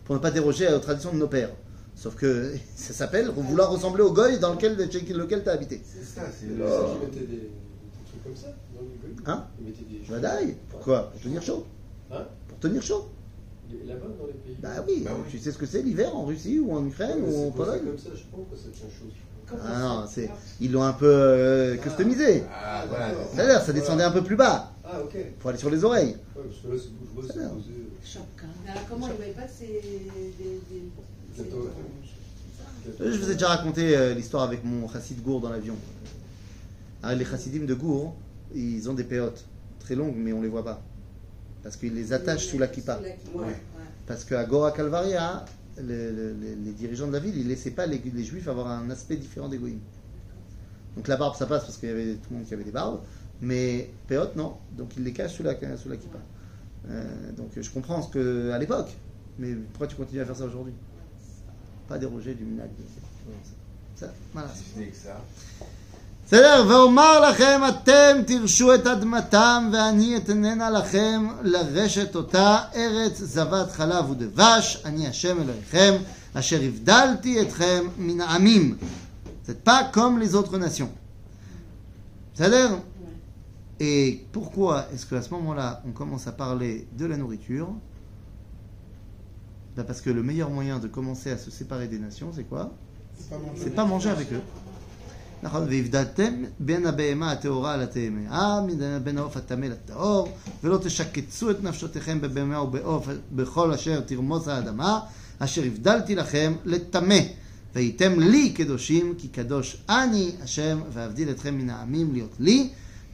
pour ne pas déroger aux traditions de nos pères. Sauf que ça s'appelle vouloir ressembler au goy dans lequel tu as habité. C'est ça, c'est Ils le. mettaient des trucs comme ça dans les grues. Hein? Ils mettaient des choses. Vadaï. Pourquoi? Pour tenir chaud. Hein? Pour tenir chaud. Là-bas, dans les pays. Bah oui, tu sais ce que c'est l'hiver en Russie ou en Ukraine ou en C'est pas Pologne? comme ça, je pense que c'est une chose. Ah non, ils l'ont un peu customisé. Ah, voilà. C'est-à-dire, ça descendait un peu plus bas Ah, ok. Ouais, pour aller sur les oreilles. parce que là, c'est bourgeois, c'est Alors. posé. Alors, comment il ne voyait pas que c'est Je vous ai déjà raconté l'histoire avec mon chassid Gour dans l'avion. Alors, les chassidim de Gour, ils ont des péotes très longues, mais on ne les voit pas. Parce qu'ils les attachent sous la kippa. Parce qu'à Gora Calvaria, les dirigeants de la ville, ils ne laissaient pas les juifs avoir un aspect différent des goïms. Donc la barbe, ça passe parce qu'il y avait tout le monde qui avait des barbes, mais péotes, non. Donc ils les cachent sous la kippa. Donc je comprends ce que à l'époque, mais pourquoi tu continues à faire ça aujourd'hui? Pas déroger du minag. Ça, voilà. Si ce n'est que ça. בסדר, ואומר לכם אתם תרשו את אדמתם ואני אתננה לכם לרשת אותה ארץ זבת חלב ודבש אני השם אלוהיכם אשר הבדלתי אתכם מן העמים. C'est pas comme les autres nations. בסדר? Et pourquoi est-ce qu'à ce moment-là on commence à parler de la nourriture? Ben parce que le meilleur moyen de commencer à se séparer des nations, c'est quoi? C'est pas manger avec eux. נכון, והבדלתם בין הבהמה הטהורה לטמאה, בין העוף הטמא לטהור, ולא תשקצו את נפשותיכם בבהמה ובעוף בכל אשר תרמוס האדמה, אשר הבדלתי לכם לטמא, והייתם לי קדושים, כי קדוש אני השם, ואבדיל אתכם מן העמים להיות לי,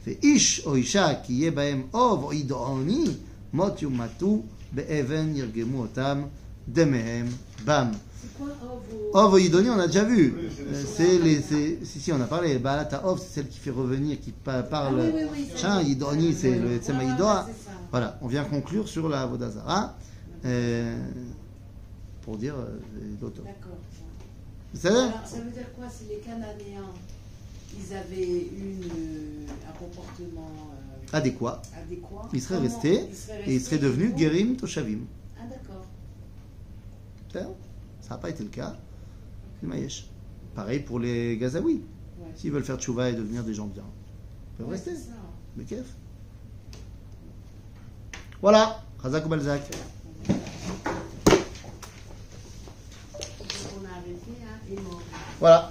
ואיש או אישה כי יהיה בהם אוב או ידעוני, מות יומתו באבן ירגמו אותם דמיהם בם. C'est quoi Ov Oidoni, on a déjà vu. Si, on a parlé. Baalata Ov, c'est celle qui fait revenir, qui parle. Tiens, Idoni, c'est le Tzema Idoa. Voilà, on vient conclure sur la Vodazara. Pour dire l'auto. D'accord. Alors, ça veut dire quoi si les Cananéens, ils avaient un comportement adéquat, ils seraient Comment restés et ils seraient devenus Gerim Toshavim. Ah d'accord. Ça n'a pas été le cas. Pareil pour les Gazaouis. Ouais. S'ils veulent faire tchouva et devenir des gens bien, ils peuvent rester. C'est ça. Mais kef. Voilà. Chazak ou Balzac. On a arrêté, hein, et mort. Voilà.